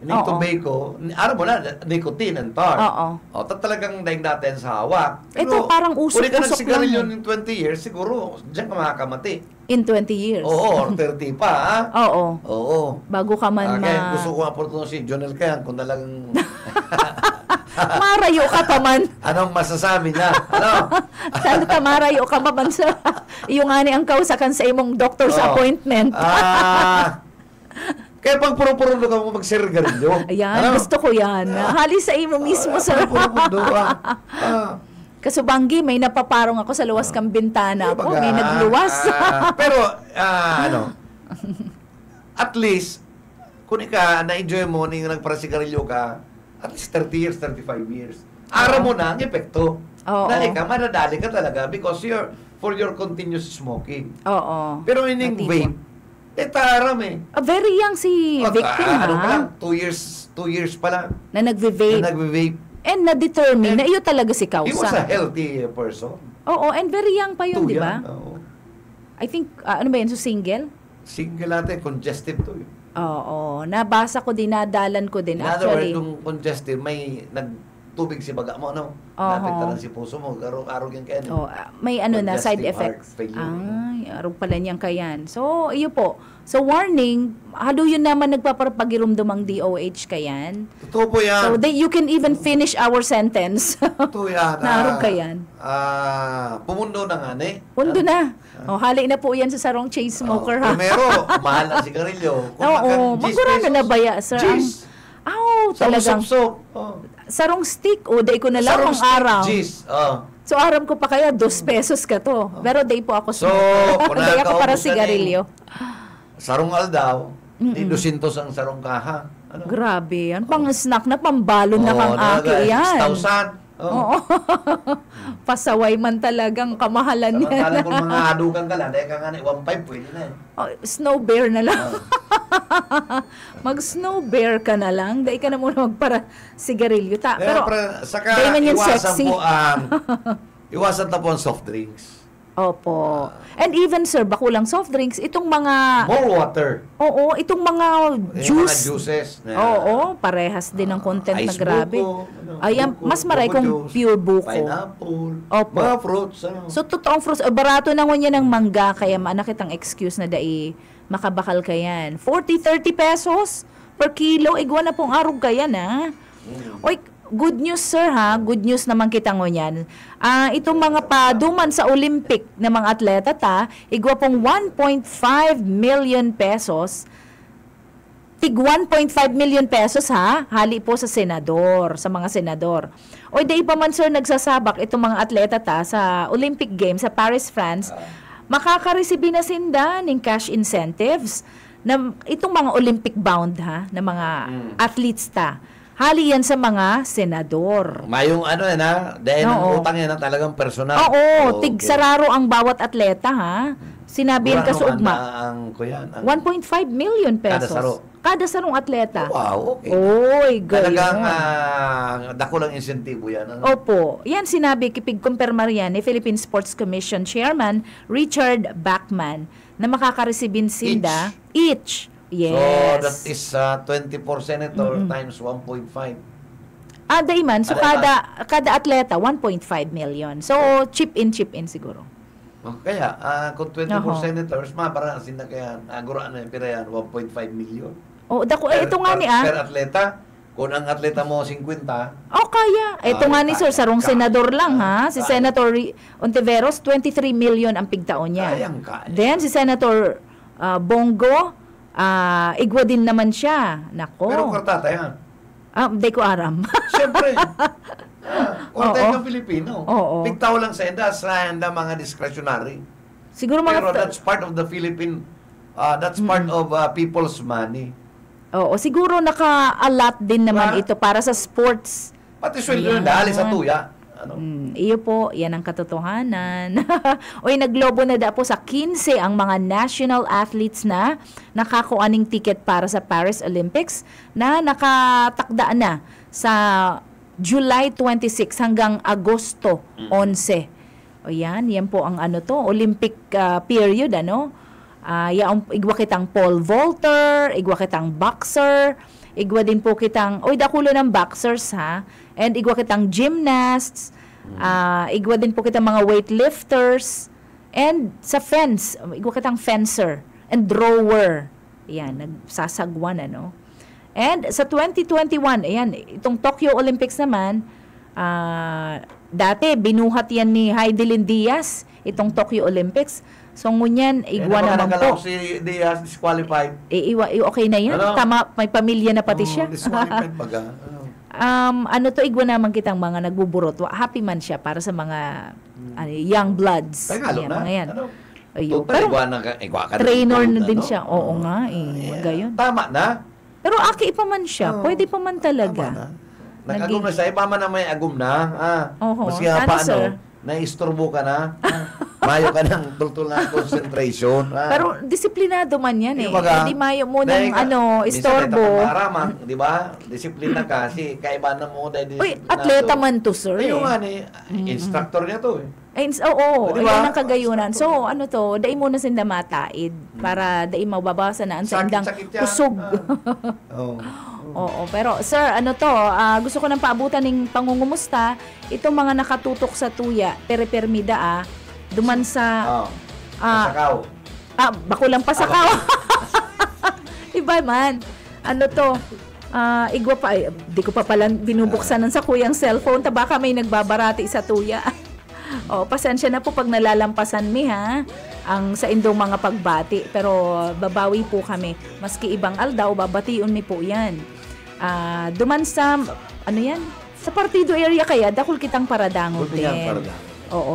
Oo. tobacco, alam mo na, nicotine and tar. Oo. Talagang daig natin sa hawak. Ito parang usok-usok Uli ka nagsigarilyo lang ng 20 years, siguro, diyan ka makakamati. In 20 years. Oo, or 30 pa, ha? Oo. Oo. Bago ka man Kaya gusto ko nga po ito si Jonel Kayan kung talagang Marayo ka pa man. anong masasabi niya? Ano? Sana tamarayo ka pa man sa yung nga ni ang kausakan sa imong doctor's Oo. appointment. Kaya pag puro-puro ka mo magsigarilyo. Ayan, gusto ko yan. Hali sa imo mismo, sir. Puro-puro Kasubanggi, may napaparong ako sa luwas kang bintana po. May nagluwas. Pero, at least, kung na-enjoy mo nung nagparasigarilyo ka, at least 30 years, 35 years. Araw mo na ang epekto. Oo. Dahil ka, madadali ka talaga because for your continuous smoking. Oo. Pero ining Natipo. vape, taram eh. Very young si victim, Ano pa ha? lang, 2 years pa lang. Na nagve-vape. Na nagve-vape. And na-determine na iyo talaga si He was a kausa. healthy person. Oo, and very young pa yun, Too di ba? young, oo. I think, ano ba yun, so single? Single natin, congestive to. Oo, nabasa ko din, nadalan ko din In other words, actually. kung congestive, may nagtubig si baga mo, no? Oo. Napektaran si puso mo, arog yan kaya. Oh, may ano na, side Congestive effects. heart failure. Ay, arog pala niyang kayan. So, iyo po. So, warning, halo yun naman nagpapagirumdum ang DOH kayan. Totoo po yan. So, you can even finish our sentence. Totoo yan. Naarog kayan. Pumundo na nga, ne? Pundo na. Oh, hali na po yan sa sarong chain smoker, ha? Primero, mahal ang sigarilyo. Oo, magkurano na baya, sir? Gis. Talagang. Sarong oh. Sarong stick, o day ko na lang Sarong ang stick, araw. Gis. Oh. So, aram ko pa kaya, 2 pesos ka to. Pero day po ako So, smoker. kung Day ako para nakakaubos ka sigarilyo. Sarong aldaw, di 200 ang sarong kaha. Ano? Grabe yan. Pang-snack na, pambalon na kang aki yan. 6,000. Oo. Pasaway man talagang kamahalan yan. Samantala kung mga adukan ka lang, dahil ka nga na 1.5, pwede na eh. Oh, snow bear na lang. Mag-snow bear ka na lang. Dahil ka na muna magpara sigarilyo. Pero, saka dahil man yan iwasan sexy. po iwasan na po ang soft drinks. Opo. And even, sir, bakulang soft drinks, itong mga... More water. Oo, itong mga Yung juice. mga juices. Oo, parehas din ang content na ice grabe. buko, Ayan, buko, mas maray buko kong juice, pure buko. Pineapple. Opo. Mga fruits. Ano. So, totoong fruits. Barato na ngun yan ng mangga, kaya manakitang excuse na dai makabakal ka yan. 40-30 pesos per kilo. Igwa na pong arog ka yan, ha? Oy, good news sir ha, good news naman kita ngunyan. Itong mga paduman sa Olympic na mga atleta igwa pong 1.5 million pesos. Tig 1.5 million pesos ha, hali po sa senador, sa mga senador. Oy, day pa man sir nagsasabak itong mga atleta sa Olympic Games sa Paris, France, makakareceive na sinda ng cash incentives na itong mga Olympic bound ha, na mga athletes hali yan sa mga senador. Mayong ano yan ha, dahil ang utang yan talagang personal. Oo, tig sararo ang bawat atleta ha. Sinabi yan sa ugma. 1.5 million pesos. Kada sarong atleta. Wow, okay. Oy, gayon. Talagang dakulang insentibo yan. Opo. Yan sinabi, kipig-kumpirma yan ni Philippine Sports Commission Chairman Richard Bachman na makakaresibin sinda each. Yes. So, that is 24 senator times 1.5. Daiman. So, kada atleta, 1.5 million. So, chip in siguro. Kaya, kung 24 senators, parang sinda kaya, aguraan na yung pira yan, 1.5 million. Ito nga ni Per atleta, kung ang atleta mo 50. Kaya. Ito nga ni sir, sarong senador lang ha. Si Senator Ontiveros, 23 million ang pigtaon niya. Kaya. Then, si Senator Bongo, igwa din naman siya. Nako. Pero kwartata yan. Hindi ko aram. Siyempre. Kwartata ng Pilipino. Pigtaw lang sa enda, sa enda mga discretionary. Siguro mga... Pero that's part of the Philippine, that's part of people's money. Oo, siguro naka-allot din naman ito para sa sports. Pati sweldo yung dahil sa tuya. Iyo po, yan ang katotohanan. Oy, naglobo na po sa 15 ang mga national athletes na nakakuaning ticket para sa Paris Olympics na nakatakda na sa July 26 hanggang Agosto 11. O yan po ang Olympic period, igwa kitang pole vaulter, igwa kitang boxer, igwa din po kitang, dakulo ng boxers ha, and igwa kitang gymnasts, igwa din po kitang mga weightlifters, and sa fence, igwa kitang fencer, and drawer. Yan, nagsasagwan, And sa 2021, itong Tokyo Olympics naman, dati binuhat yan ni Heidelin Diaz, itong Tokyo Olympics. So, ngunyan, igwa naman po. Si Diaz disqualified. Okay na yan. Tama, may pamilya na pati siya. Disqualified baga. Igwa naman kitang mga nagbuburot. Happy man siya para sa mga young bloods. Mga yan. Pero, trainer na din siya. Oo nga, gayon. Tama na. Pero aki pa man siya. Pwede pa man talaga. Nag-agum na siya. Iba man na may agum na. Maski naisturbo ka na. Mayo ka ng tultul na concentration. Pero disiplinado man yan Hindi mayo mo ng istorbo. Di ba? Disiplina ka. Kasi kaiba na mo dahil disiplinado. Atleta man to, sir. Ayun nga instructor niya to diba? Ayun ang kagayunan. So, dai mo na sinda mataid para dai mababawasan na ang sandang kusog. Oo, pero sir, gusto ko nang paabutan ng pangungumusta itong mga nakatutok sa tuya, peripermida duman sa pasakaw. Bakulang pasakaw. Iba man. Igwa pa, di ko pa pala binubuksan ng sa kuyang cellphone, baka may nagbabarati sa tuya. Pasensya na po pag nalalampasan mi ang sa indong mga pagbati, pero babawi po kami. Maski ibang aldaw, babatiun mi po yan. Duman sa, sa partido area kaya, dakul kitang paradangon din.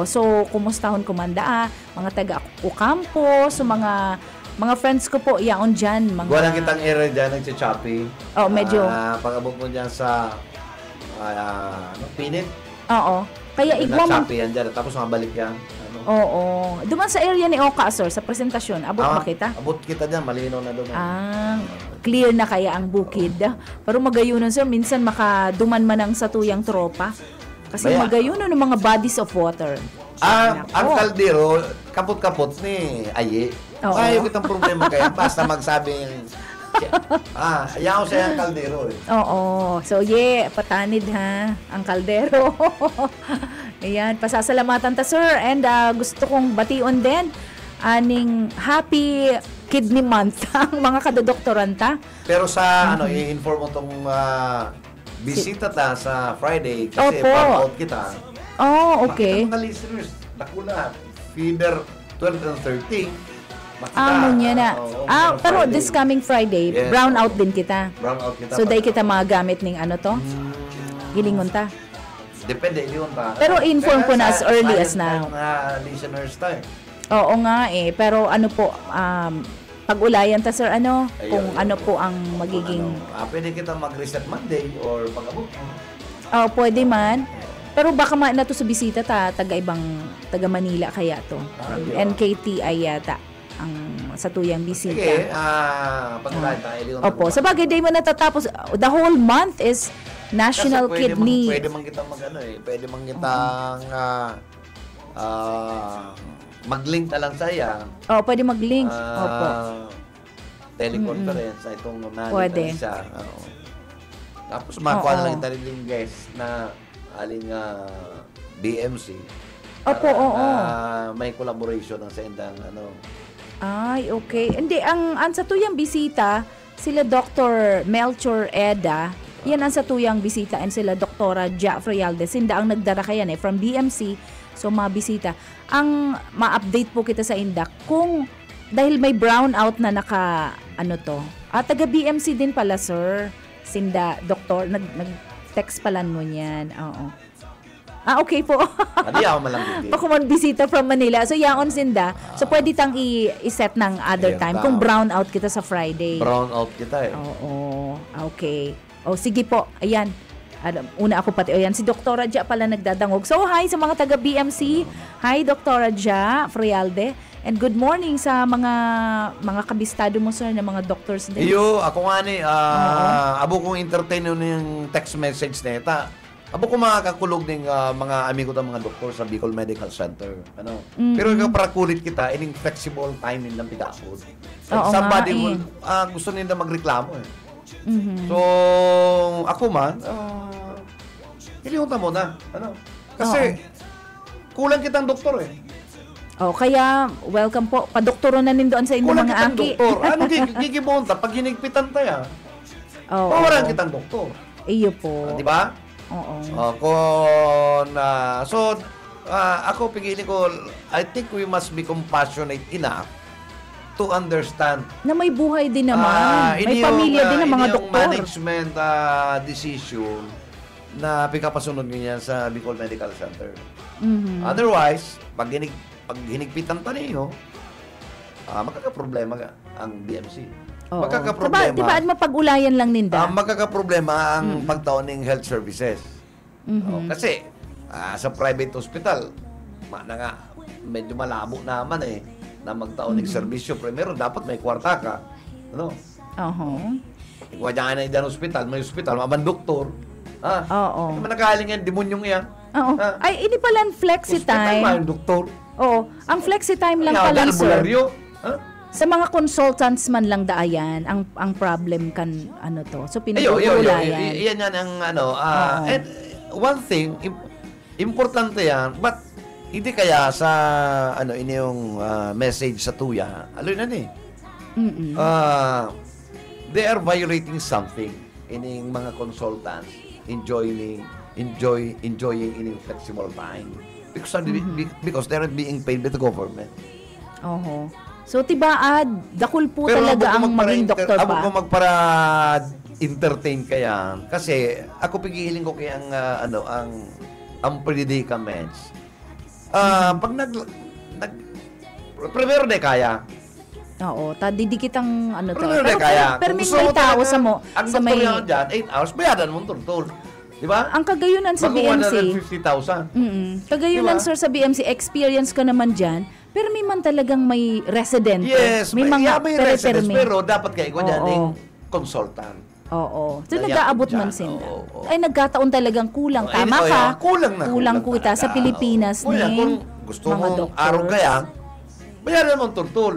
So, kumustahon kumanda, mga taga-Ocampo, so mga friends ko po, yaon dyan. Walang kitang area dyan, nagsichoppy. Medyo. Pag-abot mo dyan sa, Pinit. Kaya igwa man. Nagsapi yan dyan, tapos mabalik yan. Duman sa area ni Oka, sir, sa presentasyon. Abot ba kita? Abot kita dyan, malinaw na duman. Clear na kaya ang bukid. Pero magayunan, sir, minsan makaduman man ang sa tuyang tropa. Kasi magayunan ng mga bodies of water. Ang kaldero, kapot-kapot ni Aye. Ayaw kitang problema kaya. Basta magsabing, ayaw siya ang kaldero. So, patanid ang kaldero. Ayan, pasasalamatan ta, sir. And gusto kong bation din aning happy kidney month ang mga kadodoktoranta. Pero sa, i-inform mo tong bisita ta sa Friday kasi Opo. pang out kita. Oh, okay. Makita mga listeners, nakula, feeder 12 and 13. Makita. Mo niya na. Oo, Pero Friday. this coming Friday, Yes, brown oo. out din kita. Brown out kita. So, dahil kita magagamit ning ano to? Gilingon ta. Depende, yun pa. Pero inform ko na as early as now. Listeners tayo. Oo nga eh. Pero ano po, pag-ulayan ta sir, ano? Ayun, Kung ayun. ano po ang magiging... Pwede kita mag-reset Monday or pag-abot. Pwede man. Pero baka na to sa bisita taga Manila kaya to. From NKT ay yata ang sa tuyang bisita. Sige, pag-ulayan tayo. Opo. Sa bagay, day mo natatapos. The whole month is National Kidney. Pwede man kitang mag-ano eh. Pwede man kitang mag-link na lang saya. Pwede mag-link. Opo. Teleconference itong Pwede. siya. Tapos makuha na Oo. lang tayo yung guest na aling BMC. Opo, Para, oo. may collaboration ang sendang ano. Ay, okay. Hindi, ang sa tuyang bisita, sila Dr. Melchor Eda, yan ang sa tuyang bisita, and sila Dr. Ja Frialde. Sinda ang nagdara kayan eh, from BMC, so mga bisita. Ang ma-update po kita sa Indak, kung dahil may brownout na taga BMC din pala, sir. Sinda, doktor, nag-text pala mo niyan. Oo. Okay po. Hindi ako malang Pakuman bisita from Manila. So, yaon sinda. So, pwede tang i-set ng other Ayan, time tama. kung brown out kita sa Friday. Brown out kita eh. Oo. Okay. Sige po. Ayan. Una ako pati. Ayan, si Dr. Ja pala nagdadangog. So, hi sa mga taga-BMC. Hi, Dr. Ja Frialde. And good morning sa mga kabistado mo, sir, na mga doctors din. Iyo, ako nga ni, abo kong entertain yun yung text message neta. Abo ko makakakulog ng mga amigo ng mga doktor sa Bicol Medical Center. Ano? Pero para kulit kita, ining flexible time nilang pidapod. Oo Somebody nga, will, gusto nila magreklamo eh. So, ako man, hilimutan mo na. Ano? Kasi, kulang kitang doktor eh. Kaya welcome po. Padoktoro na nindoon sa inyong Kulang mga kitang aki. doktor. Ano gigibonta? Pag hinigpitan tayo, Oo. pawalan kitang doktor. Iyo po. Di ba? Oo. Ako pigili ko, I think we must be compassionate enough to understand. Na may buhay din naman. May pamilya din ng mga doktor. Management decision na pikapasunod niya sa Bicol Medical Center. Otherwise, pag hinigpitan pa ninyo, magkakaproblema ang BMC. Oo. Magkakaproblema. Diba mapag-ulayan lang ninda? Magkakaproblema ang pagtaon ng health services. Kasi sa private hospital, medyo malabo naman eh na magtaon ng serbisyo. Primero, dapat may kwarta ka. Ano? Ikaw dyan na yung hospital, may hospital, maman doktor. Oo. Naman nakahaling yan, demonyong yan. Oo. Ay, ini pala ang flexi Hospital, time. may doktor. Oo. Ang flexi time lang pala, sir. Albularyo. Sa mga consultants man lang daayan, ang problem kan to. So, pinag-uulayan. Yan ang and one thing, importante yan, but hindi kaya sa ini yung message sa tuya, aloy na ni. They are violating something ining mga consultants enjoying ining flexible time because they're being paid by the government. Oho. So tibaad, dakul po talaga ang maging doktor pa. Ako ko magpara-entertain kaya kasi ako pigiling ko kaya ang predicaments. Pag primero de kaya. Oo, didikit ang Primero de kaya. Pero may tao sa mo ang sa may doktor yan dyan, 8 hours, bayadan mo turtol. Di ba? ang kagayunan sa BMC. 150,000. Kagayunan, Diba? sir, sa BMC, experience ko naman dyan, pero may man talagang may residente. Yes, may mga may residence, pere-perme. pero dapat kayo ko dyan Oo. yung consultant. Oo. So, Naiyak nag-aabot dyan. man sinda. Oo. Ay, nagkataon talagang kulang. Tama ka. Kulang kita sa talaga. Pilipinas Kulang. ni Kung gusto mga mong doktor. araw kaya, bayaran mong turtul.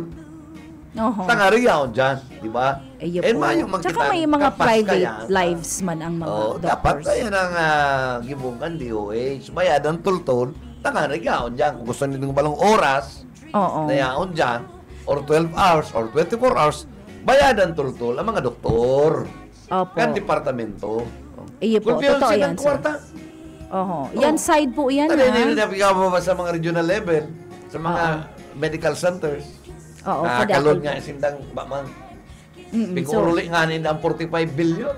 Oho. Tangari yaon dyan, di ba? Ayun And po. Tsaka may mga private lives man ang mga Dapat doctors. kaya ng gibungan DOH, bayaran turtul, tangari yaon dyan. Kung gusto nito balong oras, Oo. na yaon dyan, or 12 hours, or 24 hours, bayaran turtul ang mga doktor. Opo. Kan departamento. Iyo po, Gulpihan totoo sila yan, ng sir. kwarta. Oho. Yan, side po yan, Hindi ha? napigaw mo ba sa mga regional level, sa mga medical centers? Oo, for that. Kalon nga sindang bakman. Piguruli nga nila ang 45 billion.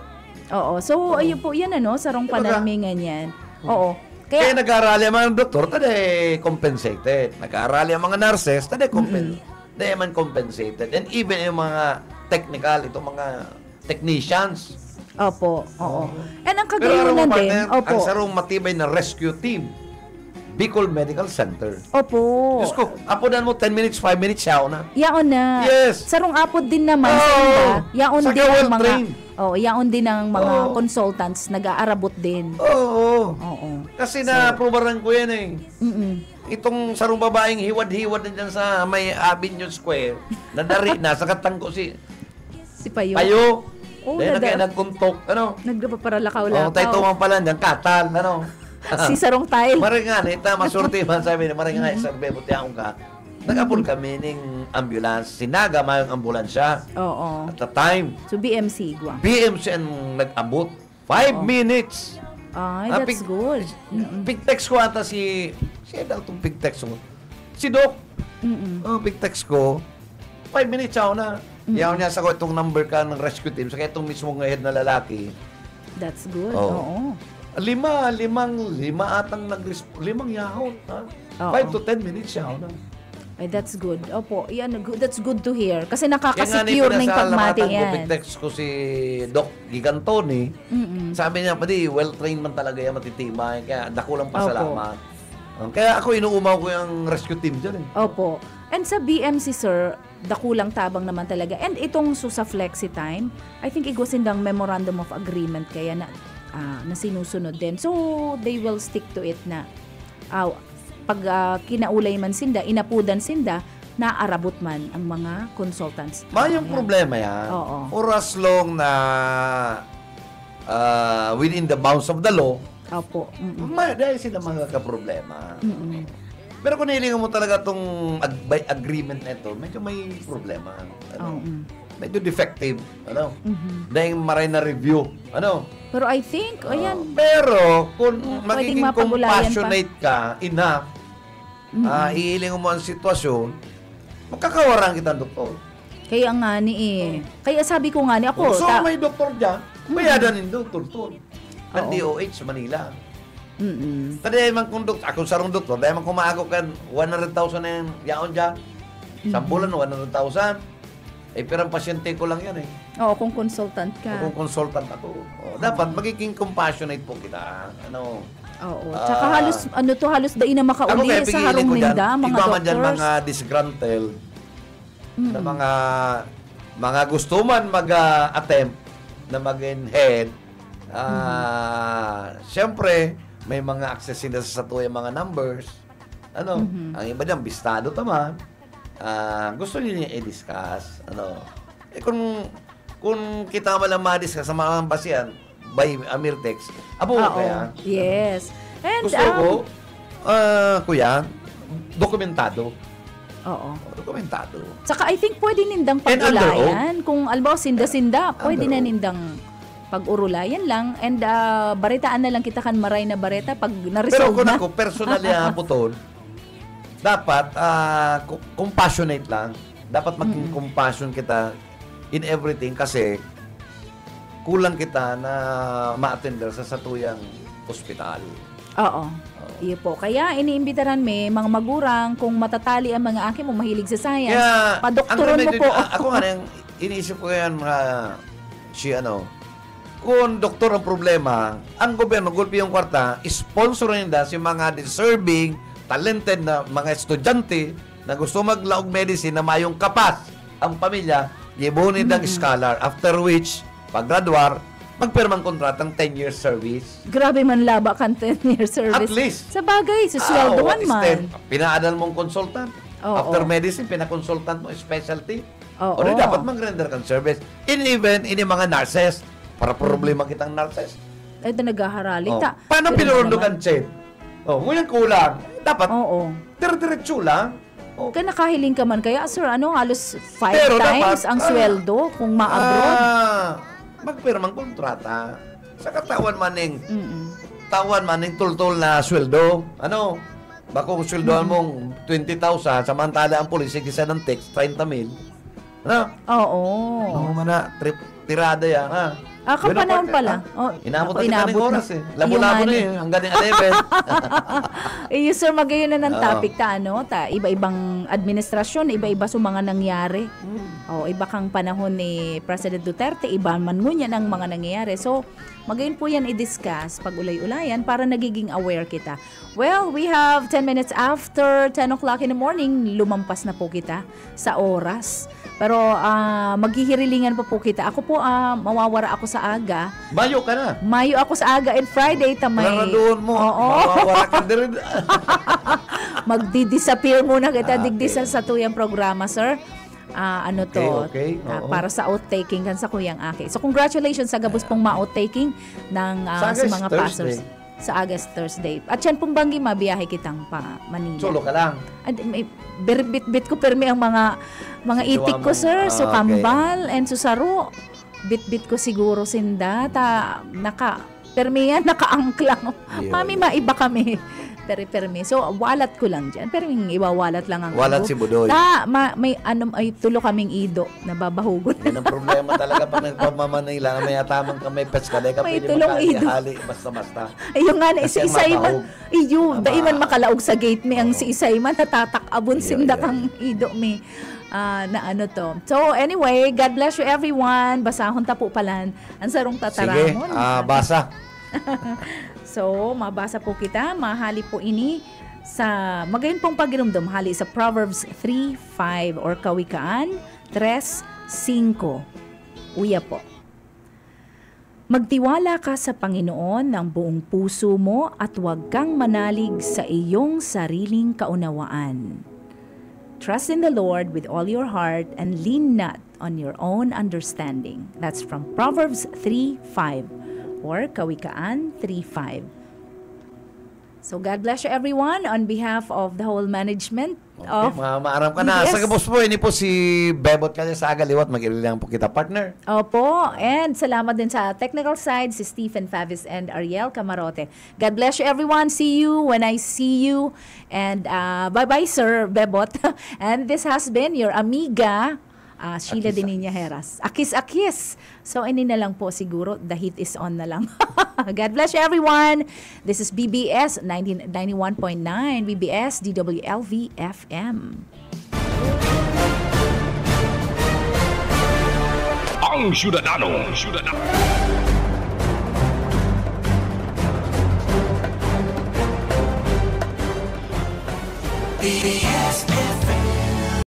Oo. So, ayun po, yan sarong panalmingan yan. Oo. Kaya nag-aarali ang mga doktor, taday compensated. Nag-aarali ang mga nurses, taday compensated. And even yung mga technical, itong mga technicians. Opo, oo. And ang Pero alam kagayunan mo, din, partner, opo. ang sarong matibay na rescue team, Bicol Medical Center. Opo. Diyos ko, apodan mo 10 minutes, 5 minutes, siya na. Yaon na. Yes. Sarong apod din naman Oo. sa iba. Yaon Saka din ang mga well-trained. yaon din ang mga Oo. consultants nag-aarabot din. Oo. Oo. Kasi na-aprobaran ko yan eh. Mm. Itong sarong babaeng hiwad-hiwad na dyan sa may Avenue Square, nadari na sa katangko si Si Payo. Payo. Oo, Dahil na nada- kaya nagkuntok, ano? Nagdapa para Oh, lakaw-lakaw. tayo tumang pala dyan, katal, ano? Si Sarong Tile. Maringan, ita, masurti man sabi ni Maringan, sarbe, buti akong ka. Nag-apol kami ng ambulance. Sinaga mayong ambulansya. Oo. At the time, So, BMC, Guam. BMC ang nag-abot. 5 minutes. Ay, Ah, that's good. Pig-text ko ata siya daw itong pig-text ko. Si Doc. Oh, pig-text ko. 5 minutes ako na. Yaw niya sa ko itong number ka ng rescue team. Saka itong mismong head na lalaki. That's good. Oo. Oo. Lima atang limang yahon. 5 to 10 minutes yahon na. Ay, that's good. Opo, yan, that's good to hear. Kasi Kaya nga nakaka-secure na yung pagmati ko, yan. pig-text ko si Doc Gigantoni. Sabi niya, pati well-trained man talaga yan, matitibay. Kaya dakulang pasalamat. Kaya ako inuumaw ko yung rescue team dyan eh. Opo. And sa BMC, sir, dakulang tabang naman talaga. And itong sa Flexi Time, I think igwasindang memorandum of agreement kaya na sinusunod din. So, they will stick to it na pag kinaulay man sinda, inapudan sinda, naarabot man ang mga consultants. Yung problema yan. Oo. For as long na within the bounds of the law, Opo. dahil sila mga kaproblema. Pero kung nilingan mo talaga itong agreement na ito, medyo may problema. Medyo defective. Dahil maray na review. Pero I think, ayan, Pero kung pwedeng magiging mapagulayan compassionate ka, enough, ihiling mo ang sitwasyon, magkakawarang kita, doktor. kaya nga kaya sabi ko nga ako, So may doktor dyan, bayadan ng doktor to. Ang DOH sa Manila. Tadi man kung doktor, akong sarong doktor, dahil man kumaako kan 100,000 na yung yaon dyan. Sa bulan, 100,000. Pero ang pasyente ko lang yan eh. Oo, kung consultant ka. Kung consultant ako. Dapat magiging compassionate po kita. Oo. Tsaka halos daig na makauli sa harong ninda, mga iba man doctors. dyan mga disgruntled, na mga gusto man mag-attempt na maging head. Siyempre, may mga access sila sa satuya mga numbers. Ang iba dyan, bistado taman. Gusto niya i-discuss. Kung kita mo lang ma-discuss sa mga basihan by Amirtex, kaya. Yes. And, Gusto ko, kuya, dokumentado. Oo. Dokumentado. Saka I think pwede nindang pag-ulayan. Kung albaw sinda-sinda, pwede na nindang pag-urulayan lang. And baritaan na lang kita kan maray na bareta pag na-resolve Pero kung na. ako, personally haputol, dapat compassionate lang. Dapat maging compassion kita in everything kasi kulang kita na ma-attender sa satuyang ospital. Oo. Iyo po. Kaya iniimbitaran mga magurang kung matatali ang mga aking mo mahilig sa science. Kaya, padoktoron mo po. Ako nga yung iniisip ko yan kung doktor ang problema, ang gobyerno, gulpi yung kwarta, sponsorin nila si mga deserving, talented na mga estudyante na gusto maglaog medicine na mayong kapas ang pamilya, gibunin ng scholar, after which, pag-graduar, magpirmang kontratang 10 years service. Grabe man laba kan 10 years service. At least. Sa bagay, sa sweldohan man. Pinaadal mong consultant. After medicine, pinakonsultant mo specialty. O dapat mag-render kang service. In even, ini mga nurses, para problema kitang nurses. Ito naghaharalik. Paano pinurundukan check? Ngunyan kulang. Dapat, dire-diretso lang. Kaya nakahiling ka man. Kaya, sir, halos 5 times ang sweldo kung ma-abroad. Magpirmang kontrata. Sa katawan maning, tawan maning tultol na sweldo. Ano? Bakong sweldoan mong 20,000, samantala ang pulis, sigisa ng text, 30,000. Ano? Oo. Oo, mana, tirada yan, ha? Kapanahon pala. Inabot na kita ng oras eh. Labo-labo na eh. Hanggang yung 11. Sir, magayon na ng topic iba-ibang administrasyon, iba-iba sa mga nangyari. Iba kang panahon ni President Duterte, iba man ngunyan ang mga nangyayari. So, magayon po yan i-discuss pag ulay-ulayan para nagiging aware kita. Well, we have 10 minutes after 10 o'clock in the morning. Lumampas na po kita sa oras. Pero maghihirilingan pa po kita. Ako po, mawawara ako sa aga. Mayo ka na. Mayo ako sa aga and Friday tamay. Naradoon mo. Oo. Mawawara ka din. Magdi-disappear muna kita digdisa sa tuyang programa, sir. Okay. Para sa outtaking kan sa Kuyang Aki. So congratulations sa gabos pong ma-outtaking ng sa mga passers sa August Thursday. At yan pong banggi mabiyahe kitang pa Manila. Solo ka lang. Bit ko permi ang mga itik ko, sir. So kambal and susaro. Bit ko siguro sinda permi yan nakaangklang. Mami maiba kami. Permi. So, walat ko lang dyan. Pero yung iwawalat lang ang walat si Budoy. May tulo kaming ido na babahugot. Yan ang problema talaga pag nagpamamanila na may atamang kamay pets ka. Dahil ka may pwede tulong ido. makahali basta-basta. Ayun nga na, si Isay man. Daiman makalaog sa gate mi ang si Isay man natatakabon sinda kang ido mi. Na ano to. So, anyway, God bless you everyone. Basahon ta po palan. Ang sarong tataramon. Sige, basa. So, mabasa po kita, mahali po ini sa magayon pong pagirumdum, hali sa Proverbs 3:5 or Kawikaan 3:5. Uya po. Magtiwala ka sa Panginoon ng buong puso mo at huwag kang manalig sa iyong sariling kaunawaan. Trust in the Lord with all your heart and lean not on your own understanding. That's from Proverbs 3:5. Or Kawikaan 3:5. So God bless you everyone on behalf of the whole management of maaram ka na. Sa kabos po, ini po si Bebot kanya sa Agaliwat. Mag-ililang po kita, partner. Opo. And salamat din sa technical side, si Stephen Favis and Ariel Camarote. God bless you everyone. See you when I see you. And bye-bye, Sir Bebot. And this has been your amiga, Sheila Dininya Heras. Akis. So, ini na lang po siguro. The heat is on na lang. God bless you, everyone. This is BBS 91.9, BBS DWLV FM. Ang Syudadano. BBS